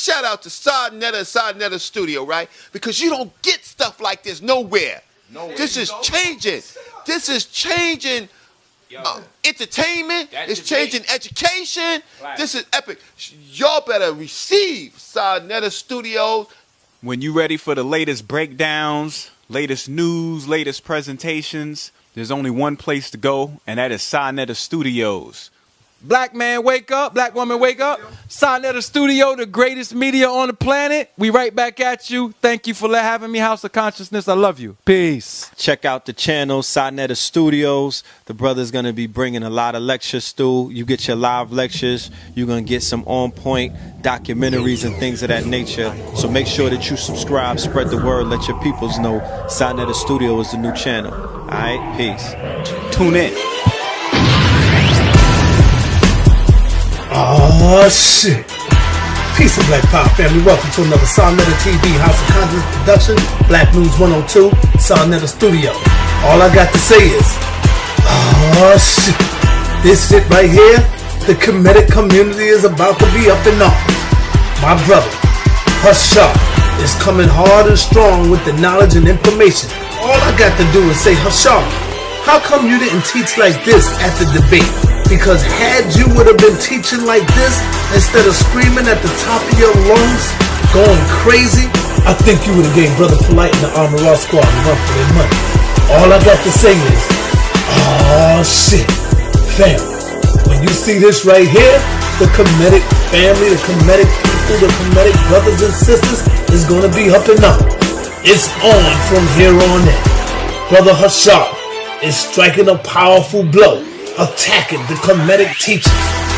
shout out to Sarnetta Studio, right? Because you don't get stuff like this nowhere. This is changing. This is changing entertainment. It's changing education. Right. This is epic. Y'all better receive Sarnetta Studios. When you ready for the latest breakdowns, latest news, latest presentations, there's only one place to go, and that is Sarnetta Studios. Black man, wake up. Black woman, wake up. Sarnetta Studio, the greatest media on the planet. We right back at you. Thank you for having me, House of Consciousness. I love you. Peace. Check out the channel, Sarnetta Studios. The brother's going to be bringing a lot of lectures through. You get your live lectures. You're going to get some on-point documentaries and things of that nature. So make sure that you subscribe, spread the word, let your peoples know Sarnetta Studio is the new channel. All right? Peace. Tune in. Oh shit. Peace and Black Power family. Welcome to another Sarnetta TV House of Conscience production. Black News 102, Sarnetta Studio. All I got to say is, oh shit. This shit right here, the KEMET community is about to be up in arms. My brother, Hashar, is coming hard and strong with the knowledge and information. All I got to do is say, Hashar, how come you didn't teach like this at the debate? Because had you would have been teaching like this instead of screaming at the top of your lungs, going crazy, I think you would have gave Brother Polite and the Armor Raw Squad a run for their money. All I got to say is, oh shit, fam. When you see this right here, the KEMET family, the KEMET people, the KEMET brothers and sisters is gonna be up and up. It's on from here on in. Brother Hashar is striking a powerful blow. Attacking the KEMET teachers,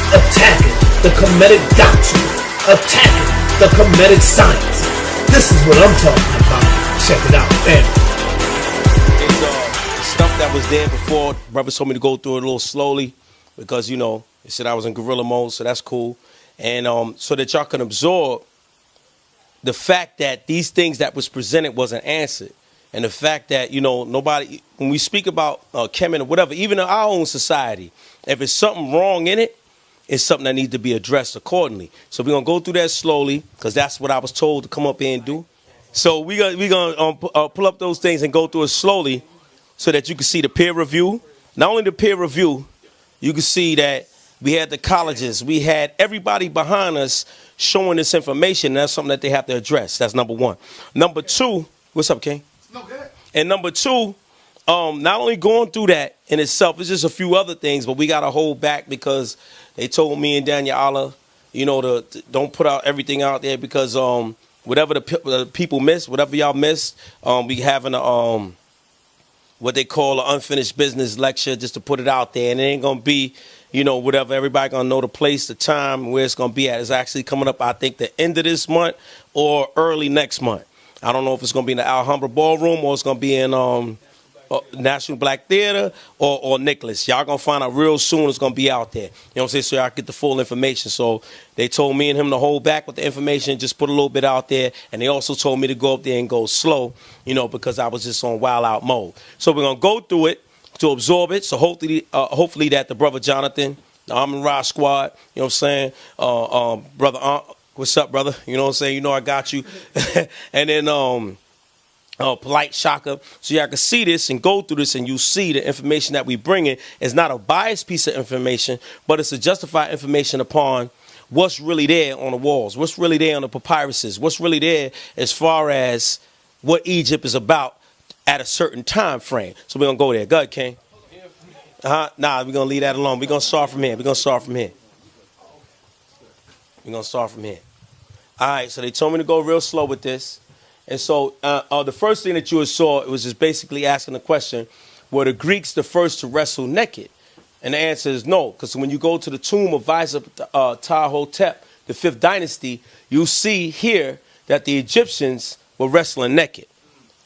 attacking the KEMET doctrine, attacking the KEMET science. This is what I'm talking about. Check it out, family. It's stuff that was there before. Brothers told me to go through it a little slowly because, you know, they said I was in guerrilla mode, so that's cool. And so that y'all can absorb the fact that these things that was presented wasn't answered. And the fact that, you know, nobody, when we speak about KEMET or whatever, even in our own society, if there's something wrong in it, it's something that needs to be addressed accordingly. So we're going to go through that slowly because that's what I was told to come up here and do. So we're going to pull up those things and go through it slowly so that you can see the peer review. Not only the peer review, you can see that we had the colleges. We had everybody behind us showing this information. That's something that they have to address. That's number one. Number two, what's up, King? And number two, not only going through that in itself, it's just a few other things, but we got to hold back because they told me and Daniel Allah, you know, to don't put out everything out there because whatever the people miss, whatever y'all missed, we having a what they call an unfinished business lecture just to put it out there, and it ain't gonna be, you know, whatever. Everybody gonna know the place, the time, where it's gonna be at. It's actually coming up, I think, the end of this month or early next month. I don't know if it's going to be in the Alhambra Ballroom or it's going to be in National Black Theater or Nicholas. Y'all going to find out real soon. It's going to be out there. You know what I'm saying? So y'all get the full information. So they told me and him to hold back with the information, just put a little bit out there. And they also told me to go up there and go slow, you know, because I was just on wild out mode. So we're going to go through it to absorb it. So hopefully that the brother Jonathan, the Armor Raw Squad, you know what I'm saying, brother what's up, brother? You know what I'm saying? You know I got you. And then Polite Shaka. So y'all can see this and go through this and you see the information that we bring in is not a biased piece of information, but it's a justified information upon what's really there on the walls, what's really there on the papyruses, what's really there as far as what Egypt is about at a certain time frame. So we're going to go there. Go ahead, King. Nah, we're going to leave that alone. We're going to start from here. We're going to start from here. We're going to start from here. All right, so they told me to go real slow with this. And so the first thing that you saw, it was just basically asking the question, were the Greeks the first to wrestle naked? And the answer is no, because when you go to the tomb of Ptah-hotep, the 5th dynasty, you see here that the Egyptians were wrestling naked.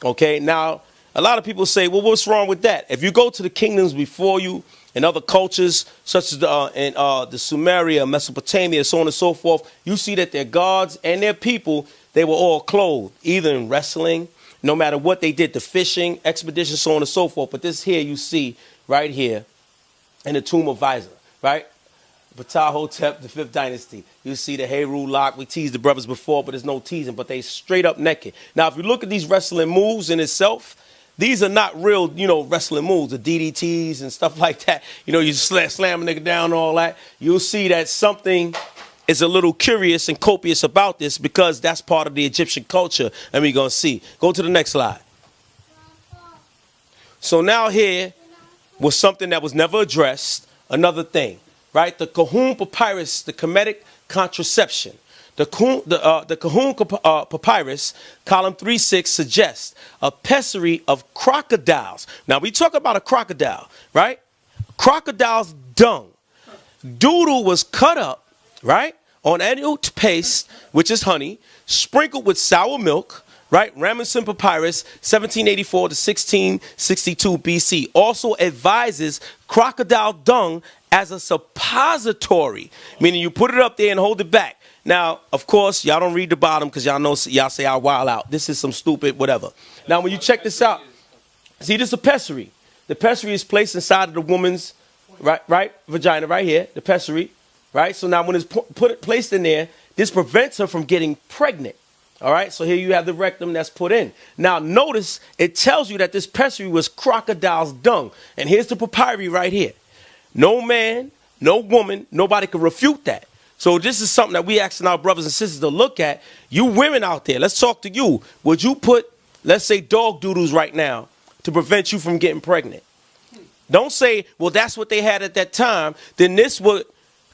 Okay, now a lot of people say, well, what's wrong with that? If you go to the kingdoms before you, in other cultures, such as the Sumeria, Mesopotamia, so on and so forth, you see that their gods and their people, they were all clothed, either in wrestling, no matter what they did, the fishing, expeditions, so on and so forth. But this here you see right here in the tomb of Vizor, right? Ptahhotep, the 5th dynasty. You see the Heru lock. We teased the brothers before, but there's no teasing. But they straight up naked. Now, if you look at these wrestling moves in itself, these are not real, wrestling moves, the DDTs and stuff like that. You slam a nigga down and all that. You'll see that something is a little curious and copious about this because that's part of the Egyptian culture. And we're going to see. Go to the next slide. So now here was something that was never addressed. Another thing, right? The Kahun papyrus, the Kemetic contraception. The Kahun papyrus, column 3-6, suggests a pessary of crocodiles. Now, we talk about a crocodile, right? Crocodile's dung. Doodle was cut up, right, on annual paste, which is honey, sprinkled with sour milk, right? Ramesses Papyrus, 1784 to 1662 BC. Also advises crocodile dung as a suppository, meaning you put it up there and hold it back. Now, of course, y'all don't read the bottom because y'all say I wild out. This is some stupid whatever. Now, when you check this out, see, this is a pessary. The pessary is placed inside of the woman's right vagina right here, the pessary, right? So now when it's placed in there, this prevents her from getting pregnant. All right, so here you have the rectum that's put in. Now, notice it tells you that this pessary was crocodile's dung. And here's the papyri right here. No man, no woman, nobody can refute that. So this is something that we asking our brothers and sisters to look at. You women out there, let's talk to you. Would you put, let's say, dog doodles right now to prevent you from getting pregnant? Don't say, well, that's what they had at that time. Then this would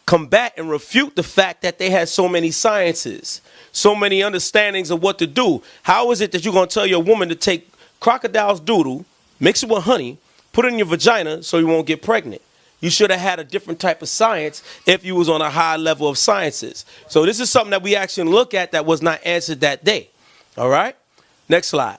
combat and refute the fact that they had so many sciences, so many understandings of what to do. How is it that you're going to tell your woman to take crocodile's doodle, mix it with honey, put it in your vagina so you won't get pregnant? You should have had a different type of science if you was on a high level of sciences. So this is something that we actually look at that was not answered that day. All right? Next slide.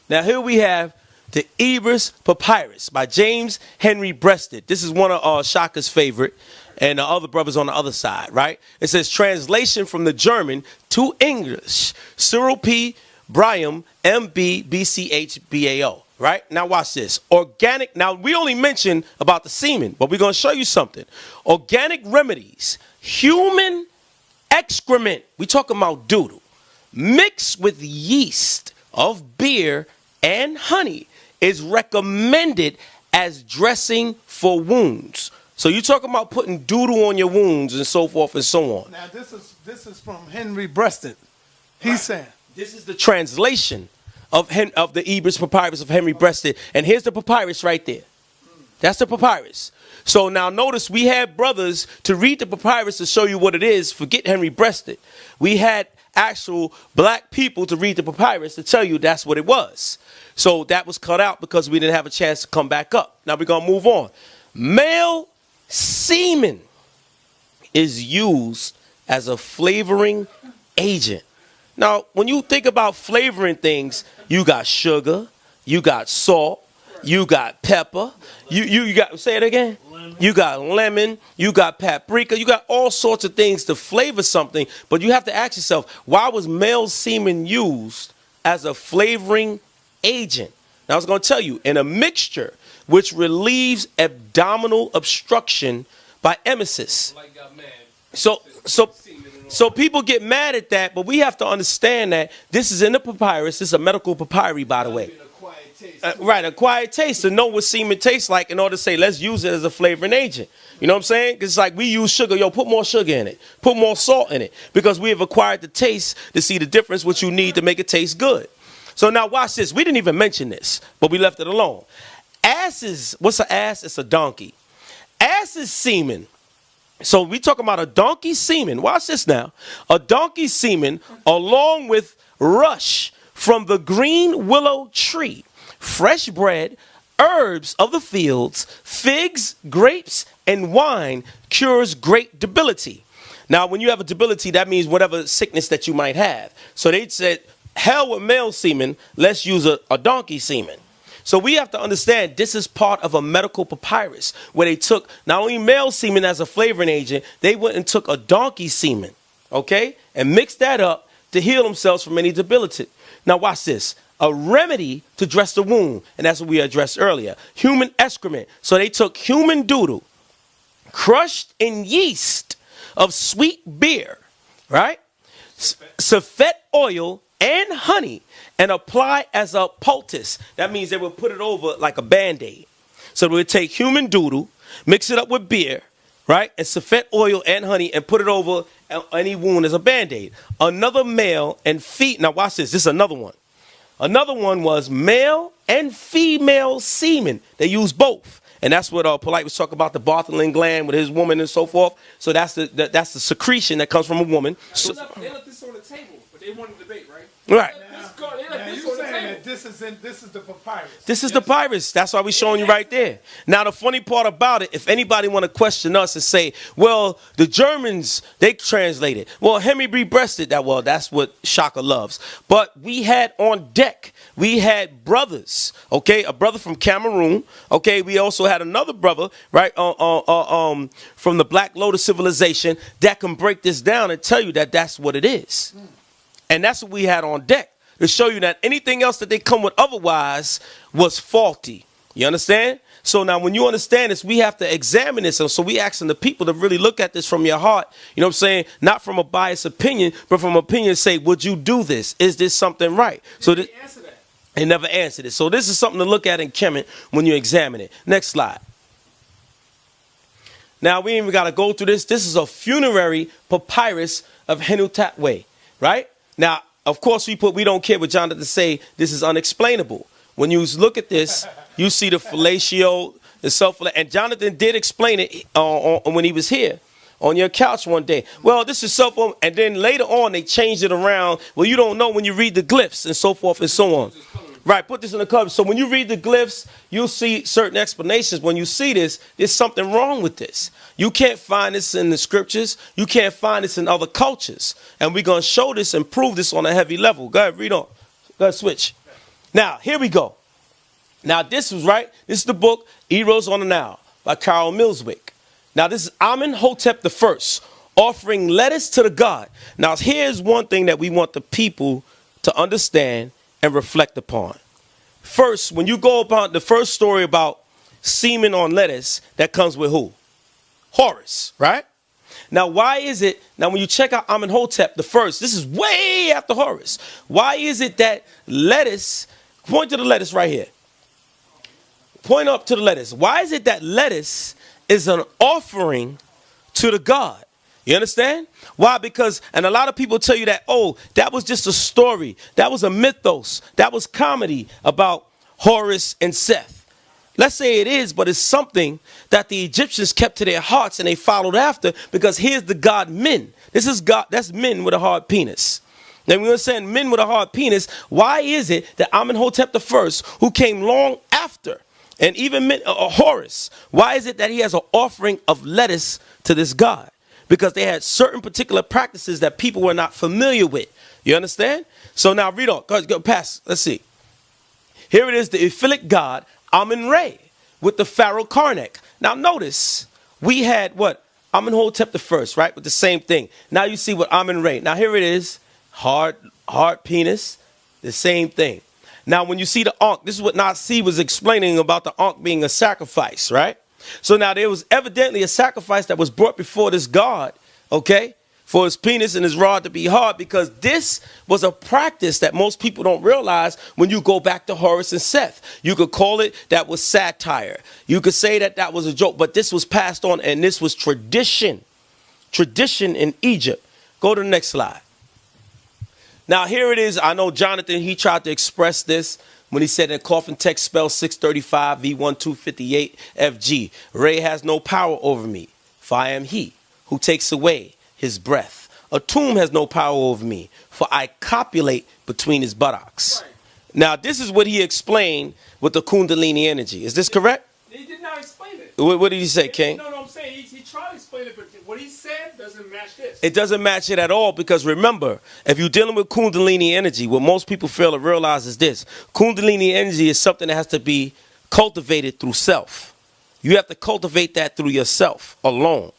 Now here we have the Ebers Papyrus by James Henry Breasted. This is one of Shaka's favorite and the other brothers on the other side, right? It says translation from the German to English. Cyril P. Briam, M.B. B.C.H.B.A.O. Right? Now watch this. Organic. Now we only mentioned about the semen, but we're going to show you something. Organic remedies, human excrement, we talking about doodle, mixed with yeast of beer and honey is recommended as dressing for wounds. So you're talking about putting doodle on your wounds and so forth and so on. Now this is from Henry Breasted. He's saying this is the translation of the Ebers Papyrus of Henry Breasted. And here's the papyrus right there. That's the papyrus. So now notice we had brothers to read the papyrus to show you what it is. Forget Henry Breasted. We had actual black people to read the papyrus to tell you that's what it was. So that was cut out because we didn't have a chance to come back up. Now we're going to move on. Male semen is used as a flavoring agent. Now, when you think about flavoring things, you got sugar, you got salt, you got pepper, you got, say it again, you got lemon, you got paprika, you got all sorts of things to flavor something, but you have to ask yourself, why was male semen used as a flavoring agent? Now, I was going to tell you, in a mixture which relieves abdominal obstruction by emesis. So people get mad at that, but we have to understand that this is in the papyrus. This is a medical papyri, by the way. Right, acquired taste to know what semen tastes like in order to say, let's use it as a flavoring agent. You know what I'm saying? Because it's like we use sugar. Yo, put more sugar in it. Put more salt in it. Because we have acquired the taste to see the difference, what you need to make it taste good. So now watch this. We didn't even mention this, but we left it alone. Asses, what's an ass? It's a donkey. Ass's semen. So we talking about a donkey semen. Watch this now. A donkey semen along with rush from the green willow tree, fresh bread, herbs of the fields, figs, grapes, and wine cures great debility. Now, when you have a debility, that means whatever sickness that you might have. So they said, hell with male semen, let's use a donkey semen. So we have to understand this is part of a medical papyrus where they took not only male semen as a flavoring agent, they went and took a donkey semen, okay, and mixed that up to heal themselves from any debility. Now watch this. A remedy to dress the wound, and that's what we addressed earlier. Human excrement. So they took human doodle, crushed in yeast of sweet beer, right? Safet oil and honey, and apply as a poultice. That means they would put it over like a Band-Aid. So they would take human doodle, mix it up with beer, right? And safet oil and honey, and put it over any wound as a Band-Aid. Another male and now watch this. This is another one. Another one was male and female semen. They use both. And that's what Polite was talking about, the Bartholin gland with his woman and so forth. So that's the secretion that comes from a woman. They left this on the table, but they wanted to debate, right? Right. This is the papyrus. This is the papyrus. That's why we're showing you right there. Now, the funny part about it, if anybody want to question us and say, well, the Germans, they translated. Well, Henry B. breasted that. Well, that's what Shaka loves. But we had on deck, we had brothers, okay? A brother from Cameroon, okay? We also had another brother, right, from the Black Lotus civilization that can break this down and tell you that that's what it is. And that's what we had on deck, to show you that anything else that they come with otherwise was faulty. You understand? So now when you understand this, we have to examine this. And so we asking the people to really look at this from your heart. You know what I'm saying? Not from a biased opinion, but from opinion say, would you do this? Is this something right? So they never answered it. So this is something to look at in KEMET when you examine it. Next slide. Now we ain't even got to go through this. This is a funerary papyrus of Henutapwe, right? Now, of course, we don't care what Jonathan say. This is unexplainable. When you look at this, you see the fellatio, the self, and Jonathan did explain it when he was here on your couch one day. Well, this is self, and then later on they changed it around. Well, you don't know when you read the glyphs and so forth and so on. Right, put this in the cover. So when you read the glyphs, you'll see certain explanations. When you see this, there's something wrong with this. You can't find this in the scriptures. You can't find this in other cultures. And we're going to show this and prove this on a heavy level. Go ahead, read on. Go ahead, switch. Now, here we go. Now, this was right. This is the book, Eros on the Nile, by Carl Millswick. Now, this is Amenhotep I, offering lettuce to the god. Now, here's one thing that we want the people to understand and reflect upon. First, when you go about the first story about semen on lettuce, that comes with who? Horus, right? Now, why is it, now when you check out Amenhotep I, this is way after Horus. Why is it that lettuce, point to the lettuce right here. Point up to the lettuce. Why is it that lettuce is an offering to the god? You understand? Why? Because, and a lot of people tell you that, oh, that was just a story. That was a mythos. That was comedy about Horus and Seth. Let's say it is, but it's something that the Egyptians kept to their hearts and they followed after, because here's the god Men. This is God, that's men with a hard penis. Now we understand men with a hard penis. Why is it that Amenhotep I, who came long after, and even Horus, why is it that he has an offering of lettuce to this god? Because they had certain particular practices that people were not familiar with. You understand? So now read on. Go past. Let's see. Here it is, the Iphilic god Amun-Re with the pharaoh Karnak. Now notice, we had what? Amenhotep I, right? With the same thing. Now you see what Amun-Re. Now here it is, hard penis, the same thing. Now when you see the Ankh, this is what Nasi was explaining about the Ankh being a sacrifice, right? So now there was evidently a sacrifice that was brought before this god, okay, for his penis and his rod to be hard, because this was a practice that most people don't realize when you go back to Horus and Seth. You could call it that was satire. You could say that that was a joke, but this was passed on, and this was tradition. Tradition in Egypt. Go to the next slide. Now here it is. I know Jonathan, he tried to express this when he said in coffin text spell 635 V1258 FG, Ray has no power over me, for I am he who takes away his breath. A tomb has no power over me, for I copulate between his buttocks. Right. Now this is what he explained with the Kundalini energy. Is this correct? He did not explain it. What did he say, King? No, I'm saying he tried to explain it, but what he said doesn't match this. It doesn't match it at all, because remember, if you're dealing with Kundalini energy, what most people fail to realize is this. Kundalini energy is something that has to be cultivated through self. You have to cultivate that through yourself alone.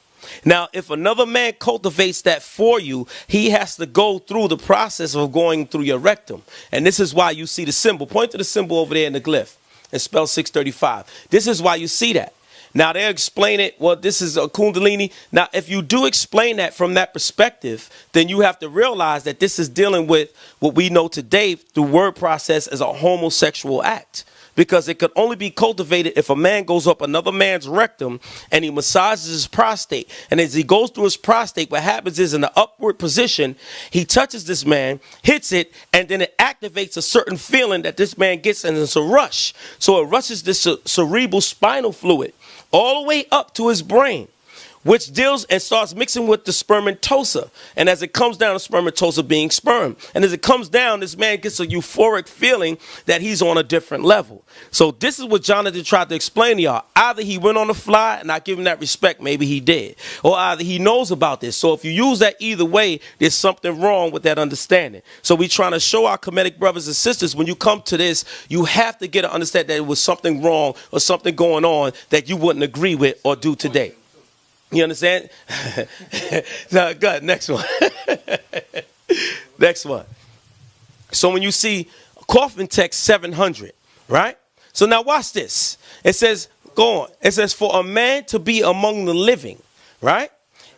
Now, if another man cultivates that for you, he has to go through the process of going through your rectum. And this is why you see the symbol. Point to the symbol over there in the glyph and spell 635. This is why you see that. Now they'll explain it, well, this is a Kundalini. Now, if you do explain that from that perspective, then you have to realize that this is dealing with what we know today through word process as a homosexual act. Because it could only be cultivated if a man goes up another man's rectum and he massages his prostate. And as he goes through his prostate, what happens is in the upward position, he touches this man, hits it, and then it activates a certain feeling that this man gets, and it's a rush. So it rushes this cerebral spinal fluid all the way up to his brain, which deals and starts mixing with the spermatosa. And as it comes down, the spermatosa being sperm. And as it comes down, this man gets a euphoric feeling that he's on a different level. So this is what Jonathan tried to explain to y'all. Either he went on the fly and not give him that respect, maybe he did. Or either he knows about this. So if you use that either way, there's something wrong with that understanding. So we're trying to show our Kemetic brothers and sisters, when you come to this, you have to get an understanding that it was something wrong or something going on that you wouldn't agree with or do today. You understand? No, good. Next one. Next one. So when you see coffin text 700, right? So now watch this. It says, go on. It says, for a man to be among the living, right,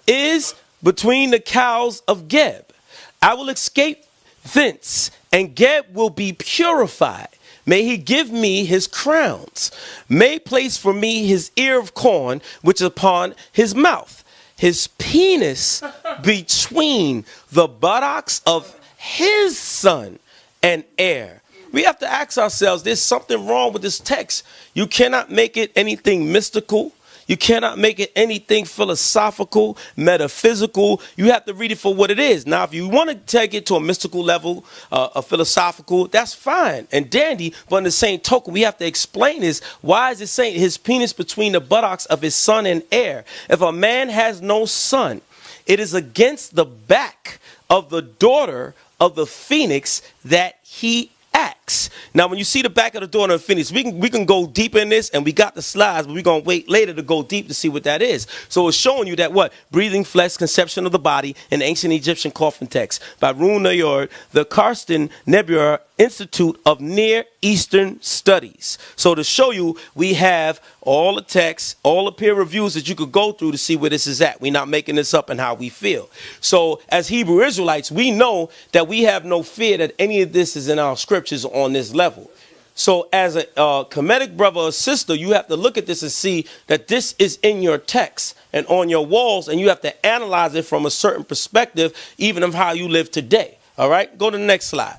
is between the cows of Geb. I will escape thence, and Geb will be purified. May he give me his crowns. May place for me his ear of corn, which is upon his mouth. His penis between the buttocks of his son and heir. We have to ask ourselves, there's something wrong with this text. You cannot make it anything mystical. You cannot make it anything philosophical, metaphysical. You have to read it for what it is. Now, if you want to take it to a mystical level, a philosophical, that's fine and dandy. But in the same token, we have to explain this. Why is it saying his penis between the buttocks of his son and heir? If a man has no son, it is against the back of the daughter of the phoenix that he acts. Now, when you see the back of the daughter of Phoenix, we can go deep in this, and we got the slides, but we're going to wait later to go deep to see what that is. So it's showing you that what? Breathing flesh, conception of the body, in ancient Egyptian coffin text by Rune Nayard, the Karsten Nebula Institute of Near Eastern Studies. So to show you, we have all the texts, all the peer reviews that you could go through to see where this is at. We're not making this up and how we feel. So as Hebrew Israelites, we know that we have no fear that any of this is in our scriptures on this level. So as a Kemetic brother or sister, you have to look at this and see that this is in your text and on your walls, and you have to analyze it from a certain perspective, even of how you live today. All right, go to the next slide.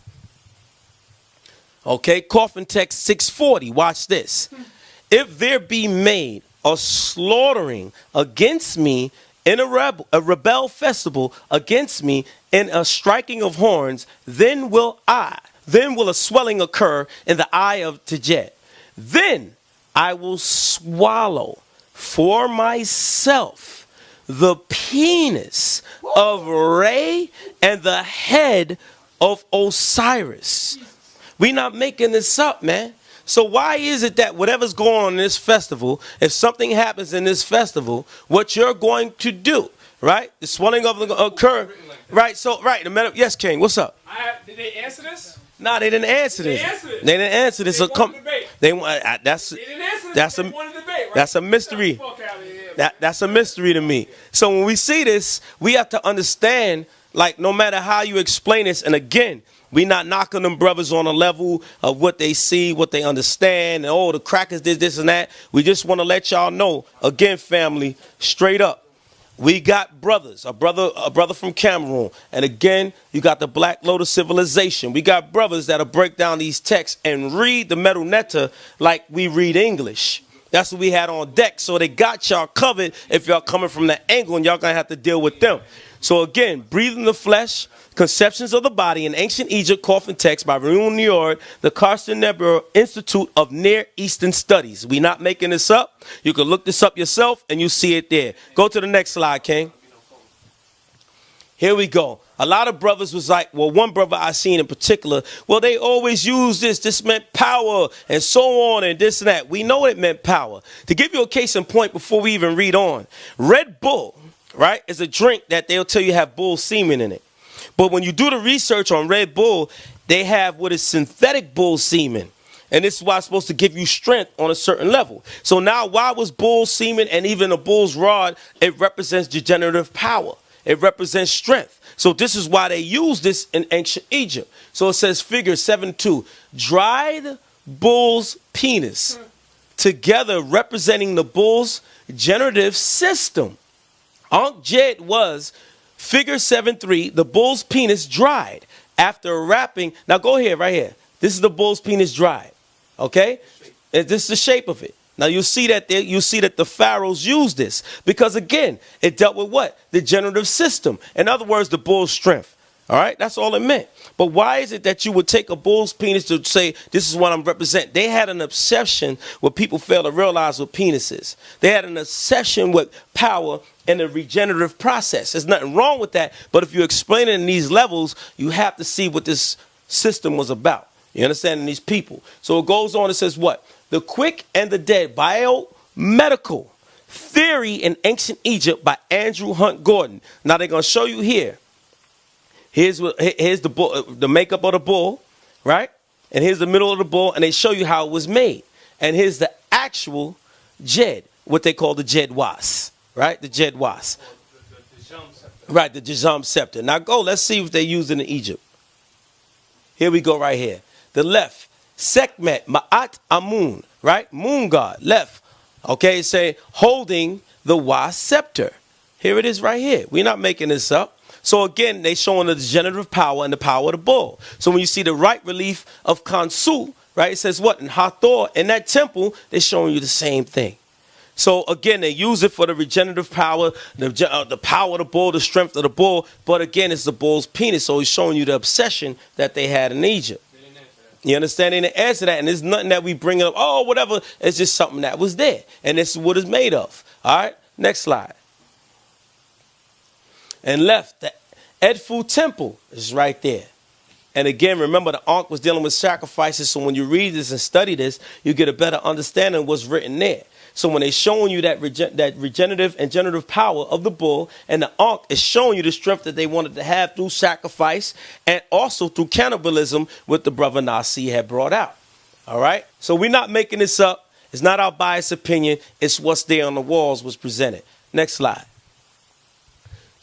Okay, coffin text 640. Watch this. If there be made a slaughtering against me in a rebel festival against me in a striking of horns, then will a swelling occur in the eye of Tejet. Then I will swallow for myself the penis of Re and the head of Osiris. We're not making this up, man. So why is it that whatever's going on in this festival, if something happens in this festival, what you're going to do, right? The swelling of the occur, right? So, right. Yes, King. What's up? Did they answer this? No, they didn't answer this. They didn't answer this. They wanted debate. They want. That's a wanted debate, right? That's a mystery. That's a mystery to me. So when we see this, we have to understand, like, no matter how you explain this, and again, we not knocking them brothers on a level of what they see, what they understand, and oh, the crackers did this and that. We just want to let y'all know, again, family, straight up. We got brothers, a brother from Cameroon. And again, you got the Black Lotus Civilization. We got brothers that'll break down these texts and read the Medu Neter like we read English. That's what we had on deck. So they got y'all covered if y'all coming from that angle, and y'all going to have to deal with them. So again, breathing the flesh, conceptions of the body in ancient Egypt, coffin text by Rune Nayard, the Karsten Nebula Institute of Near Eastern Studies. We're not making this up. You can look this up yourself and you see it there. Go to the next slide, King. Here we go. A lot of brothers was like, well, one brother I seen in particular, well, they always use this. This meant power and so on and this and that. We know it meant power. To give you a case in point before we even read on, Red Bull, right, is a drink that they'll tell you have bull semen in it. But when you do the research on Red Bull, they have what is synthetic bull semen. And this is why it's supposed to give you strength on a certain level. So now why was bull's semen and even a bull's rod, it represents degenerative power. It represents strength. So this is why they use this in ancient Egypt. So it says figure 7-2, dried bull's penis together representing the bull's generative system. Ankh Jed was figure 7-3, the bull's penis dried after wrapping. Now go here, right here. This is the bull's penis dried. Okay? And this is the shape of it. Now you see that the pharaohs used this because again, it dealt with what? The generative system. In other words, the bull's strength. All right, that's all it meant. But why is it that you would take a bull's penis to say, this is what I'm representing? They had an obsession, what people fail to realize with penises. They had an obsession with power and the regenerative process. There's nothing wrong with that. But if you explain it in these levels, you have to see what this system was about. You understand? And these people. So it goes on, it says what? The Quick and the Dead, Biomedical Theory in Ancient Egypt by Andrew Hunt Gordon. Now they're going to show you here. Here's the bull, the makeup of the bull, right? And here's the middle of the bull, and they show you how it was made. And here's the actual Jed, what they call the Jed Was, right? The Jed Was. Right, the Jazam scepter. Now go, let's see if they used it in Egypt. Here we go right here. The left, Sekhmet Ma'at Amun, right? Moon god, left. Okay, say holding the Was scepter. Here it is right here. We're not making this up. So again, they showing the degenerative power and the power of the bull. So when you see the right relief of Khonsu, right, it says what? In Hathor, in that temple, they're showing you the same thing. So again, they use it for the regenerative power, the power of the bull, the strength of the bull. But again, it's the bull's penis. So he's showing you the obsession that they had in Egypt. You understand? They didn't answer that. And there's nothing that we bring up, oh, whatever. It's just something that was there. And this is what it's made of. All right, next slide. And left, the Edfu temple is right there. And again, remember the Ankh was dealing with sacrifices. So when you read this and study this, you get a better understanding of what's written there. So when they're showing you that regenerative and generative power of the bull, and the Ankh is showing you the strength that they wanted to have through sacrifice and also through cannibalism, what the brother Nasi had brought out. All right. So we're not making this up. It's not our biased opinion. It's what's there on the walls was presented. Next slide.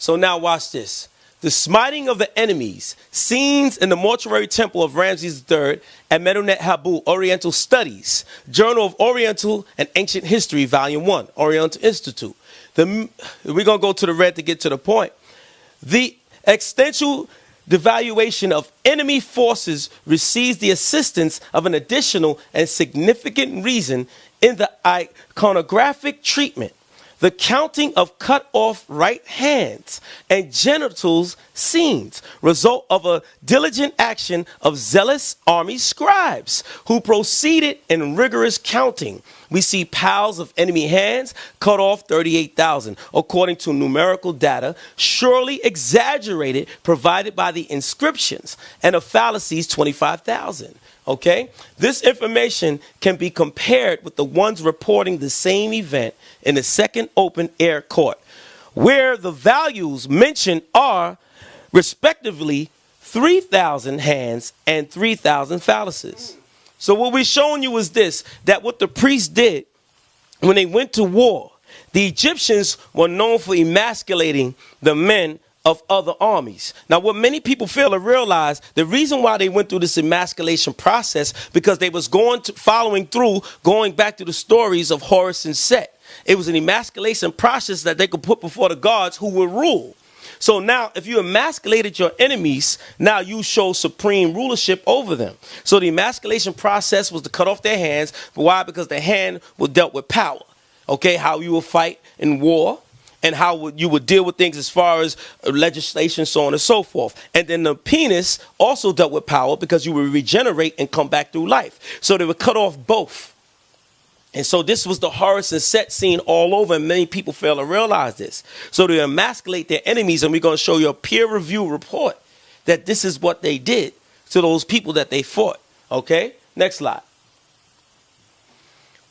So now watch this. The smiting of the enemies, scenes in the mortuary temple of Ramses III at Medinet Habu, Oriental Studies, Journal of Oriental and Ancient History, Volume 1, Oriental Institute. We're going to go to the red to get to the point. The extensive devaluation of enemy forces receives the assistance of an additional and significant reason in the iconographic treatment. The counting of cut off right hands and genitals scenes, result of a diligent action of zealous army scribes who proceeded in rigorous counting. We see piles of enemy hands cut off 38,000, according to numerical data, surely exaggerated, provided by the inscriptions, and of fallacies 25,000. Okay, this information can be compared with the ones reporting the same event in the second open air court, where the values mentioned are respectively 3,000 hands and 3,000 phalluses. So what we're showing you is this, that what the priests did when they went to war, the Egyptians were known for emasculating the men of other armies. Now, what many people fail to realize, the reason why they went through this emasculation process, because they was following through, going back to the stories of Horus and Set. It was an emasculation process that they could put before the gods who would rule. So now, if you emasculated your enemies, now you show supreme rulership over them. So the emasculation process was to cut off their hands. But why? Because the hand was dealt with power. Okay, how you will fight in war, and how you would deal with things as far as legislation, so on and so forth. And then the penis also dealt with power, because you would regenerate and come back through life. So they would cut off both. And so this was the Horus and Set scene all over, and many people fail to realize this. So to emasculate their enemies, and we're going to show you a peer-reviewed report that this is what they did to those people that they fought. Okay, next slide.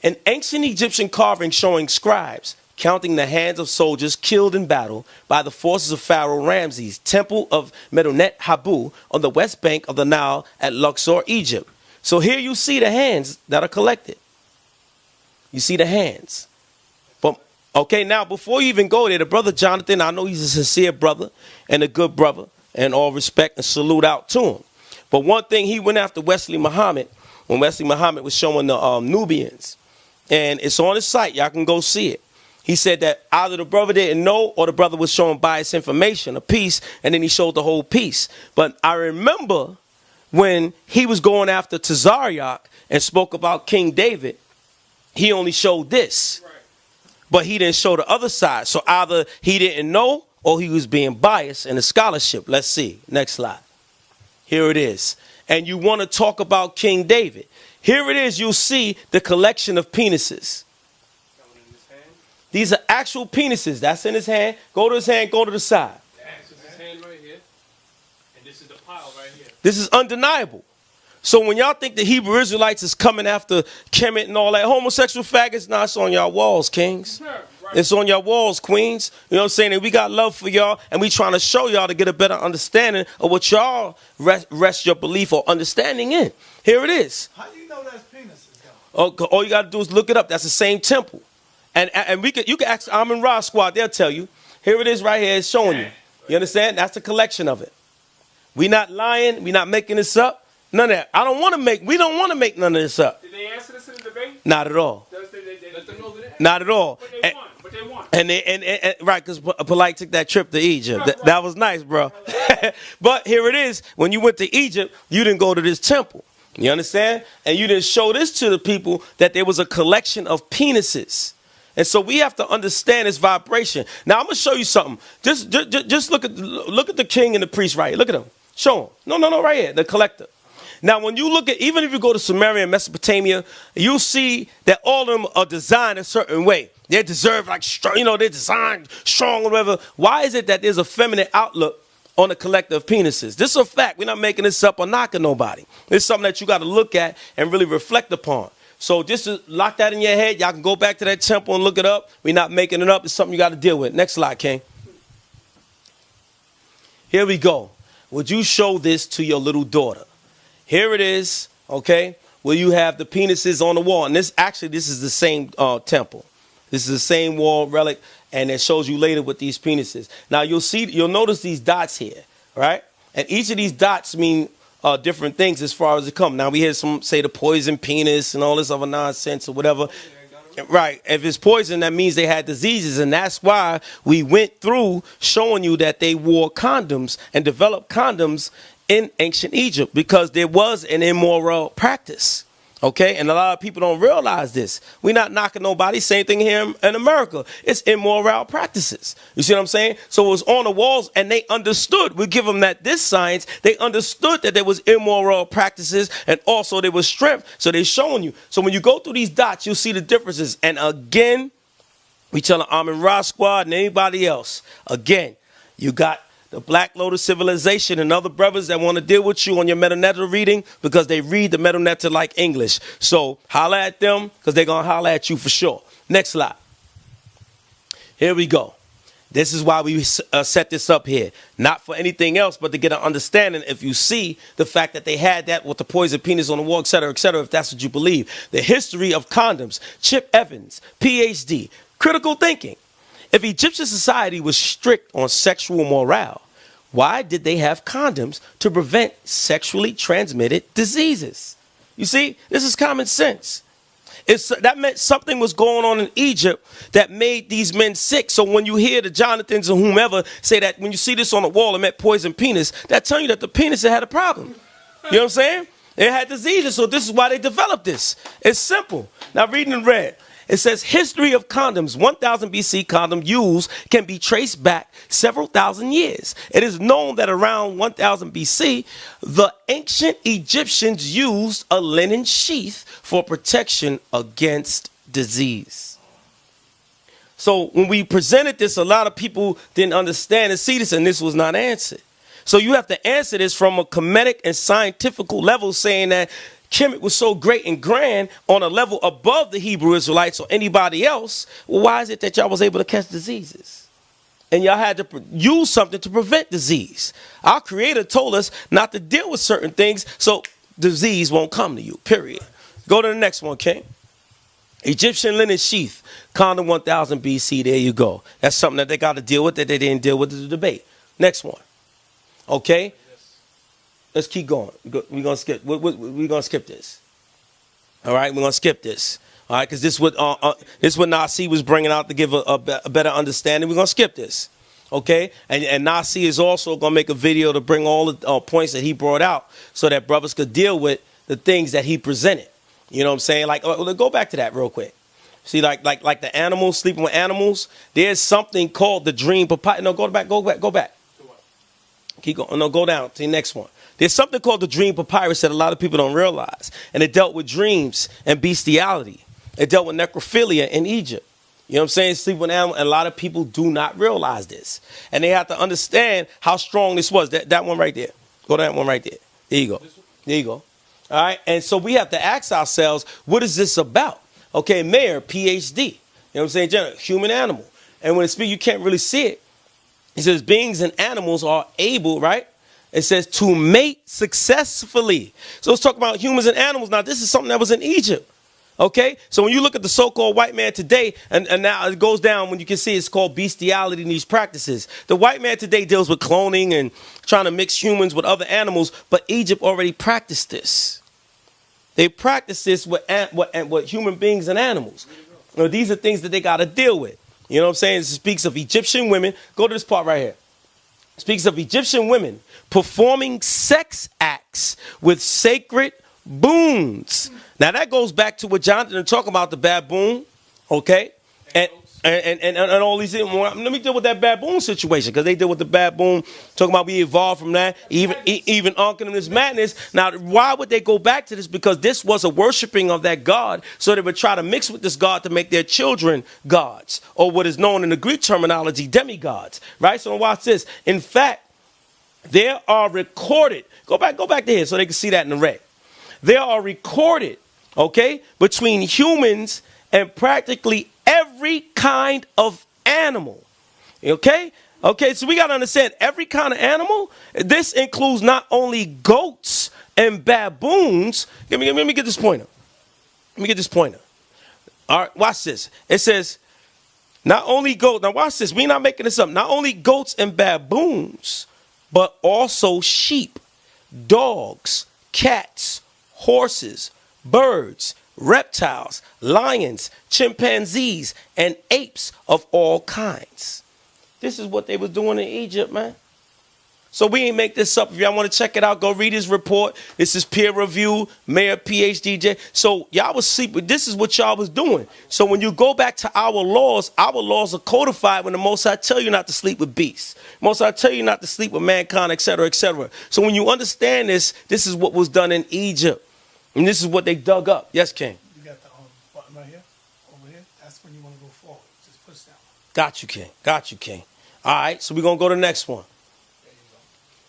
An ancient Egyptian carving showing scribes counting the hands of soldiers killed in battle by the forces of Pharaoh Ramses, temple of Medinet Habu on the west bank of the Nile at Luxor, Egypt. So here you see the hands that are collected. You see the hands. But okay, now before you even go there, the brother Jonathan, I know he's a sincere brother and a good brother, and all respect and salute out to him. But one thing, he went after Wesley Muhammad when Wesley Muhammad was showing the Nubians. And it's on his site. Y'all can go see it. He said that either the brother didn't know or the brother was showing biased information, a piece, and then he showed the whole piece. But I remember when he was going after Tazaryak and spoke about King David, he only showed this. Right. But he didn't show the other side. So either he didn't know or he was being biased in the scholarship. Let's see. Next slide. Here it is. And you want to talk about King David. Here it is. You'll see the collection of penises. These are actual penises. That's in his hand. Go to his hand. Go to the side. This is his hand right here. And this is the pile right here. This is undeniable. So when y'all think the Hebrew Israelites is coming after Kemet and all that, homosexual faggots, nah, it's on y'all walls, kings. Right. It's on your walls, queens. You know what I'm saying? And we got love for y'all, and we trying to show y'all to get a better understanding of what y'all rest your belief or understanding in. Here it is. How do you know that's penises, though? All you got to do is look it up. That's the same temple. And you can ask Amun Ra Squad. They'll tell you. Here it is right here. It's showing you. You understand? That's the collection of it. We not lying. We not making this up. None of that. We don't want to make none of this up. Did they answer this in the debate? Not at all. Not at all. But they won. And right, because Polite took that trip to Egypt. That was nice, bro. But here it is. When you went to Egypt, you didn't go to this temple. You understand? And you didn't show this to the people that there was a collection of penises. And so we have to understand this vibration. Now I'm gonna show you something. Just look at the king and the priest right here. Look at them. Show them. No, right here. The collector. Now, when you look at, even if you go to Samaria and Mesopotamia, you'll see that all of them are designed a certain way. They're deserved like, they're designed strong or whatever. Why is it that there's a feminine outlook on the collector of penises? This is a fact. We're not making this up or knocking nobody. It's something that you got to look at and really reflect upon. So just to lock that in your head, y'all can go back to that temple and look it up. We're not making it up. It's something you got to deal with. Next slide, King. Here we go. Would you show this to your little daughter? Here it is, okay, where you have the penises on the wall. And this is the same temple. This is the same wall relic, and it shows you later with these penises. Now, you'll notice these dots here, right? And each of these dots mean different things as far as it comes. Now, we hear some say the poison penis and all this other nonsense or whatever. Right. If it's poison, that means they had diseases. And that's why we went through showing you that they wore condoms and developed condoms in ancient Egypt, because there was an immoral practice. Okay, and a lot of people don't realize this. We're not knocking nobody. Same thing here in America. It's immoral practices. You see what I'm saying? So it was on the walls, and they understood. We give them this science. They understood that there was immoral practices, and also there was strength. So they're showing you. So when you go through these dots, you'll see the differences. And again, we tell the Amun Ra Squad and anybody else. Again, you got the Black Lotus Civilization and other brothers that want to deal with you on your Metanetta reading, because they read the Metanetta like English. So holla at them, because they're going to holla at you for sure. Next slide. Here we go. This is why we set this up here. Not for anything else, but to get an understanding. If you see the fact that they had that with the poison penis on the wall, et cetera, if that's what you believe. The history of condoms. Chip Evans, PhD, critical thinking. If Egyptian society was strict on sexual morale, why did they have condoms to prevent sexually transmitted diseases? You see, this is common sense. That meant something was going on in Egypt that made these men sick. So when you hear the Jonathans or whomever say that when you see this on the wall, it meant poison penis, that tells you that the penis had a problem. You know what I'm saying? It had diseases, so this is why they developed this. It's simple. Now reading in red. It says history of condoms, 1000 BC condom use can be traced back several thousand years. It is known that around 1000 BC, the ancient Egyptians used a linen sheath for protection against disease. So when we presented this, a lot of people didn't understand and see this, and this was not answered. So you have to answer this from a Kemetic and scientific level, saying that Kemet was so great and grand on a level above the Hebrew Israelites or anybody else. Well, why is it that y'all was able to catch diseases? And y'all had to use something to prevent disease. Our Creator told us not to deal with certain things. So disease won't come to you, period. Go to the next one, King. Egyptian linen sheath, condom 1000 BC. There you go. That's something that they got to deal with that they didn't deal with in the debate. Next one. Okay? Let's keep going. We're going to skip. We're going to skip this. All right? We're going to skip this. All right? Because this is what Nasi was bringing out to give a better understanding. We're going to skip this. Okay? And Nasi is also going to make a video to bring all the points that he brought out so that brothers could deal with the things that he presented. You know what I'm saying? Like, go back to that real quick. See, like the animals, sleeping with animals, there's something called the dream papyrus. No, go back. Keep going. No, go down to the next one. There's something called the dream papyrus that a lot of people don't realize. And it dealt with dreams and bestiality. It dealt with necrophilia in Egypt. You know what I'm saying? Sleep with animals. And a lot of people do not realize this. And they have to understand how strong this was. That one right there. Go to that one right there. There you go. There you go. All right. And so we have to ask ourselves, what is this about? Okay, Mayor, PhD. You know what I'm saying? General, human animal. And when it speaks, you can't really see it. He says beings and animals are able, right? It says to mate successfully. So let's talk about humans and animals. Now, this is something that was in Egypt. Okay? So when you look at the so-called white man today, and now it goes down when you can see it's called bestiality in these practices. The white man today deals with cloning and trying to mix humans with other animals, but Egypt already practiced this. They practice this with human beings and animals. You know, these are things that they got to deal with. You know what I'm saying? It speaks of Egyptian women. Go to this part right here. It speaks of Egyptian women performing sex acts with sacred baboons. Now that goes back to what Jonathan talking about, the baboon, okay? And all these things. Let me deal with that baboon situation, because they deal with the baboon, talking about we evolved from that, even Uncle and this madness. Now, why would they go back to this? Because this was a worshiping of that God, so they would try to mix with this God to make their children gods, or what is known in the Greek terminology, demigods, right? So watch this. In fact, there are recorded, go back to here so they can see that in the red. There are recorded, okay, between humans and practically every kind of animal. Okay? Okay, so we got to understand every kind of animal. This includes not only goats and baboons. Let me get this pointer. Let me get this pointer. All right, watch this. It says, not only goats. Now watch this. We're not making this up. Not only goats and baboons, but also sheep, dogs, cats, horses, birds, reptiles, lions, chimpanzees, and apes of all kinds. This is what they was doing in Egypt, man. So we ain't make this up. If y'all want to check it out, go read his report. This is peer review, Mayor, PhD. So y'all was sleeping. This is what y'all was doing. So when you go back to our laws are codified when the Most High tell you not to sleep with beasts. Most High tell you not to sleep with mankind, etc., etc. So when you understand this, this is what was done in Egypt. And this is what they dug up. Yes, King? You got the button right here, over here. That's when you want to go forward. Just push that one. Got you, King. Got you, King. All right, so we're going to go to the next one. There you go.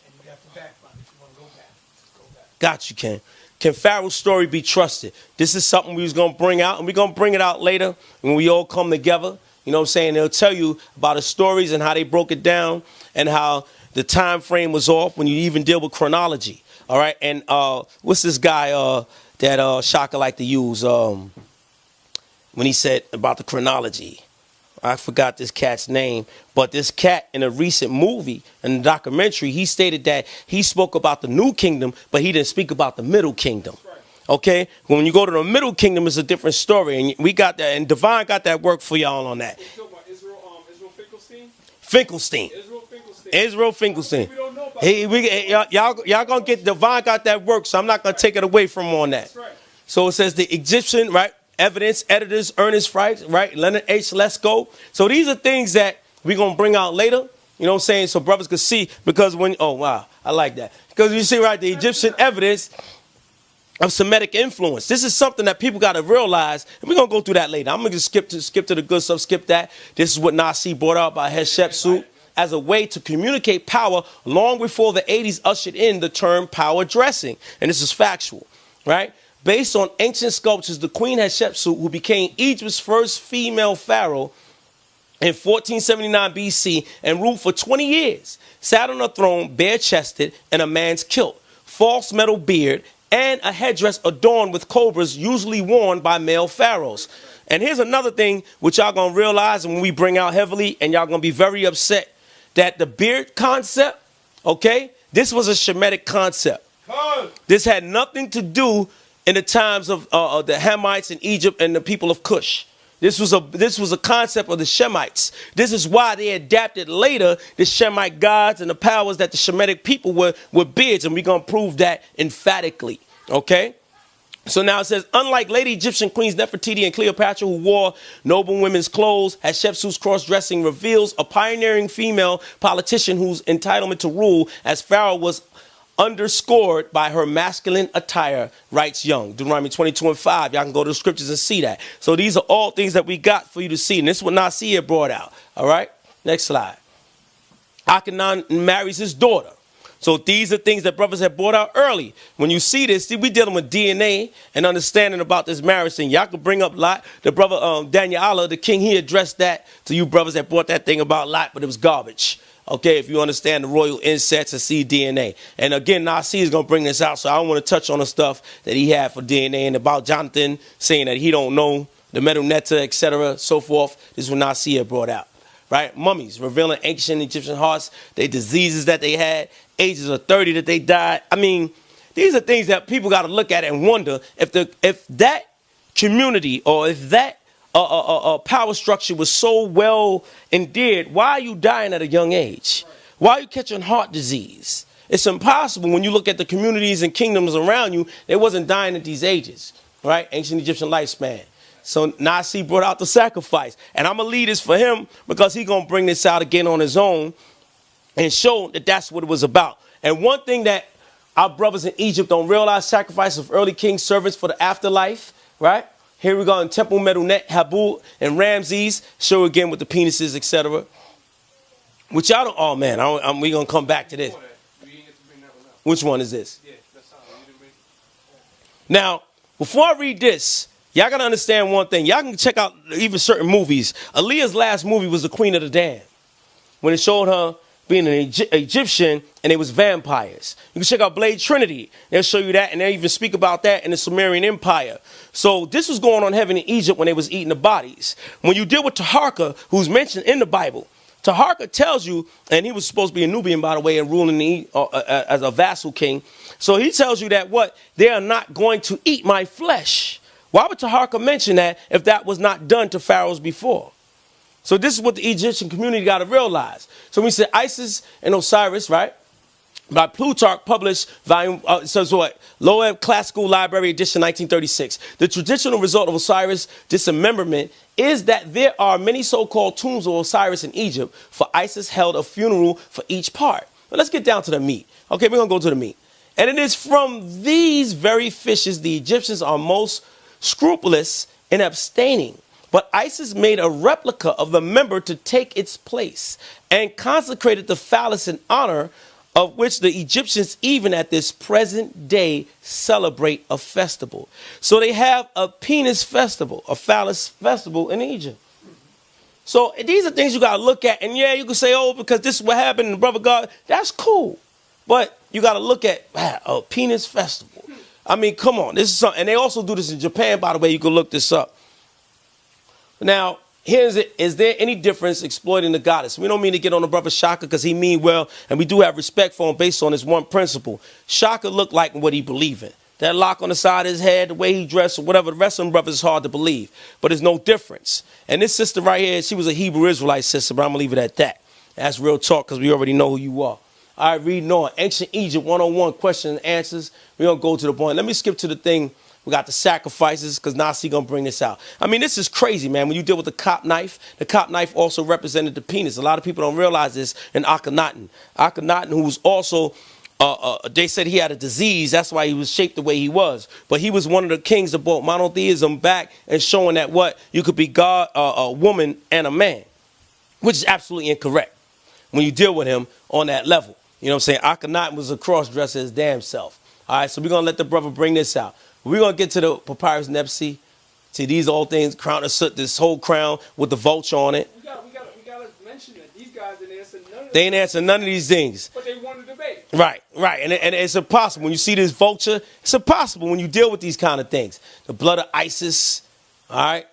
And you got the back button if you want to go back. Just go back. Got you, King. Can Pharaoh's story be trusted? This is something we was going to bring out, and we're going to bring it out later when we all come together. You know what I'm saying? They'll tell you about the stories and how they broke it down and how the time frame was off when you even deal with chronology. All right, and what's this guy that Shaka liked to use when he said about the chronology? I forgot this cat's name, but this cat in a recent movie, in the documentary, he stated that he spoke about the New Kingdom, but he didn't speak about the Middle Kingdom. Okay, when you go to the Middle Kingdom, it's a different story, and we got that, and Divine got that work for y'all on that. Finkelstein. Israel Finkelstein. Y'all gonna get Divine got that work, so I'm not gonna take it away from him on that. Right. So it says the Egyptian, right? Evidence editors, Ernest Fright, right? Leonard H. Lesko. So these are things that we're gonna bring out later. You know what I'm saying? So brothers could see, because when oh wow, I like that. Because you see, right, the Egyptian evidence of Semitic influence. This is something that people got to realize, and we're going to go through that later. I'm going to skip to the good stuff, skip that. This is what Nasi brought out by Hatshepsut as a way to communicate power long before the 80s ushered in the term power dressing. And this is factual, right? Based on ancient sculptures, the Queen Hatshepsut, who became Egypt's first female pharaoh in 1479 BC and ruled for 20 years, sat on a throne bare-chested in a man's kilt, false metal beard, and a headdress adorned with cobras usually worn by male pharaohs. And here's another thing which y'all gonna realize when we bring out heavily, and y'all gonna be very upset, that the beard concept, okay, this was a Shemitic concept. This had nothing to do in the times of the Hamites in Egypt and the people of Cush. This was a concept of the Shemites. This is why they adapted later the Shemite gods and the powers that the Shemitic people were beards, and we're going to prove that emphatically, okay? So now it says, unlike lady Egyptian queens Nefertiti and Cleopatra, who wore noble women's clothes, Hatshepsut's cross-dressing reveals a pioneering female politician whose entitlement to rule as pharaoh was underscored by her masculine attire, writes Young. Deuteronomy 22:5. Y'all can go to the scriptures and see that. So these are all things that we got for you to see. And this is what Nasir brought out. All right? Next slide. Akhenaten marries his daughter. So these are things that brothers have brought out early. When you see this, we dealing with DNA and understanding about this marriage thing. Y'all can bring up Lot. The brother Daniel Allah, the king, he addressed that to you brothers that brought that thing about Lot, but it was garbage. Okay, if you understand the royal insets and see DNA. And again, Nasir is going to bring this out, so I don't want to touch on the stuff that he had for DNA and about Jonathan saying that he don't know the metal netta, etc., so forth. This is what Nasir brought out. Right? Mummies, revealing ancient Egyptian hearts, their diseases that they had, ages of 30 that they died. I mean, these are things that people got to look at and wonder if that community or if that power structure was so well endeared, why are you dying at a young age? Why are you catching heart disease? It's impossible when you look at the communities and kingdoms around you. They wasn't dying at these ages, right? Ancient Egyptian lifespan. So Nasi brought out the sacrifice. And I'm going to lead this for him because he's going to bring this out again on his own and show that that's what it was about. And one thing that our brothers in Egypt don't realize, sacrifice of early king servants for the afterlife, right? Here we go in Temple Medunet, Habu, and Ramses. Show again with the penises, etc. Which y'all don't. Oh man, we gonna come back to this. Which one is this? Now, before I read this, y'all gotta understand one thing. Y'all can check out even certain movies. Aaliyah's last movie was The Queen of the Damned, when it showed her being an Egyptian and it was vampires. You can check out Blade Trinity. They'll show you that, and they even speak about that in the Sumerian Empire. So this was going on heaven in Egypt when they was eating the bodies. When you deal with Taharka, who's mentioned in the Bible, Taharka tells you, and he was supposed to be a Nubian, by the way, and ruling as a vassal king. So he tells you that what? They are not going to eat my flesh. Why would Taharka mention that if that was not done to pharaohs before? So this is what the Egyptian community got to realize. So we said Isis and Osiris, right? By Plutarch, published volume, Loeb Classical Library edition, 1936. The traditional result of Osiris dismemberment is that there are many so-called tombs of Osiris in Egypt, for Isis held a funeral for each part. But let's get down to the meat. Okay, we're going to go to the meat. And it is from these very fishes the Egyptians are most scrupulous in abstaining. But Isis made a replica of the member to take its place and consecrated the phallus in honor of which the Egyptians even at this present day celebrate a festival. So they have a penis festival, a phallus festival in Egypt. So these are things you got to look at. And yeah, you can say, oh, because this is what happened in Brother God. That's cool. But you got to look at a penis festival. I mean, come on. This is something. And they also do this in Japan, by the way. You can look this up. Now, here's it. Is there any difference exploiting the goddess? We don't mean to get on the brother Shaka because he mean well, and we do have respect for him based on his one principle. Shaka looked like what he believed in. That lock on the side of his head, the way he dressed, or whatever, the rest of them brothers is hard to believe. But there's no difference. And this sister right here, she was a Hebrew Israelite sister, but I'm going to leave it at that. That's real talk because we already know who you are. All right, reading on. Ancient Egypt 101, question and answers. We're going to go to the point. Let me skip to the thing. We got the sacrifices because Nasi going to bring this out. I mean, this is crazy, man. When you deal with the cop knife, the cop knife also represented the penis. A lot of people don't realize this in Akhenaten. Akhenaten, who was also, they said he had a disease. That's why he was shaped the way he was. But he was one of the kings that brought monotheism back and showing that what? You could be God, a woman, and a man, which is absolutely incorrect when you deal with him on that level. You know what I'm saying? Akhenaten was a cross-dresser his damn self. All right, so we're going to let the brother bring this out. We're going to get to the papyrus Nepsi, to these old things, crown of soot, this whole crown with the vulture on it. We got to mention that these guys didn't answer none of They ain't answer none of these things. But they won the debate. Right. And it's impossible. When you see this vulture, it's impossible when you deal with these kind of things. The blood of ISIS. All right.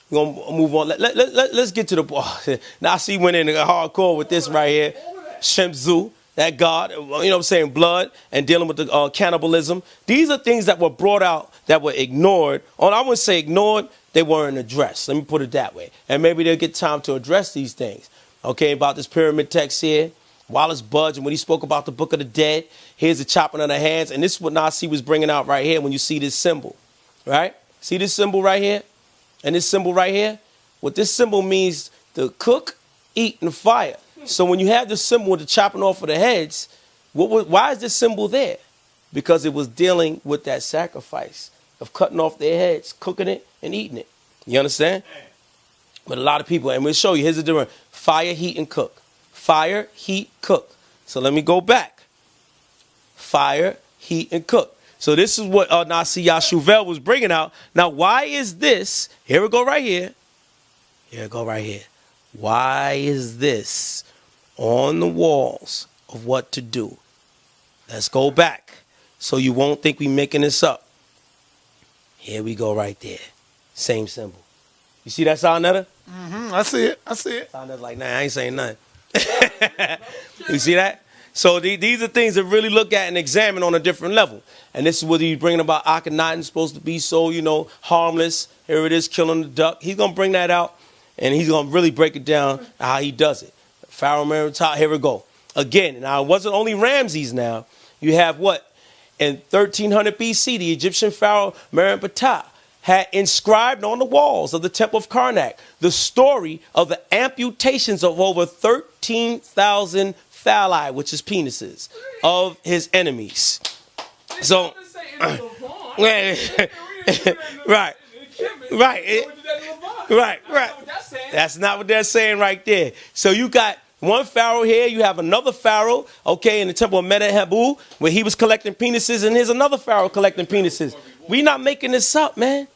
We're going to move on. Let's get to the... Now I see went in hardcore with this right here. Shemzu, that god, you know what I'm saying, blood, and dealing with the cannibalism. These are things that were brought out that were ignored. I wouldn't say ignored, they weren't addressed. Let me put it that way. And maybe they'll get time to address these things. Okay, about this pyramid text here. Wallace Budge, and when he spoke about the Book of the Dead, here's the chopping of the hands. And this is what Nasi was bringing out right here when you see this symbol, right? See this symbol right here? And this symbol right here? What this symbol means to cook, eat, and fire. So when you have this symbol with the chopping off of the heads, why is this symbol there? Because it was dealing with that sacrifice of cutting off their heads, cooking it, and eating it. You understand? But a lot of people, and we'll show you, here's the difference. Fire, heat, and cook. Fire, heat, cook. So let me go back. Fire, heat, and cook. So this is what Nasi Yashuvel was bringing out. Now, why is this? Here we go right here. Here we go right here. Why is this on the walls of what to do? Let's go back so you won't think we making this up. Here we go right there. Same symbol. You see that, Sarnetta? Mm-hmm. I see it. Sarnetta's like, nah, I ain't saying nothing. You see that? So these are things to really look at and examine on a different level. And this is what he's bringing about Akhenaten, supposed to be so, harmless. Here it is, killing the duck. He's going to bring that out, and he's going to really break it down how he does it. Pharaoh Merenptah, here we go. Again, now it wasn't only Ramses now. You have what? In 1300 BC, the Egyptian Pharaoh Merenptah had inscribed on the walls of the Temple of Karnak the story of the amputations of over 13,000 phalli, which is penises, of his enemies. So, right. That's not what they're saying right there. So you got one pharaoh here, you have another pharaoh, okay, in the temple of Menehebu, where he was collecting penises, and here's another pharaoh collecting penises. We not making this up, man.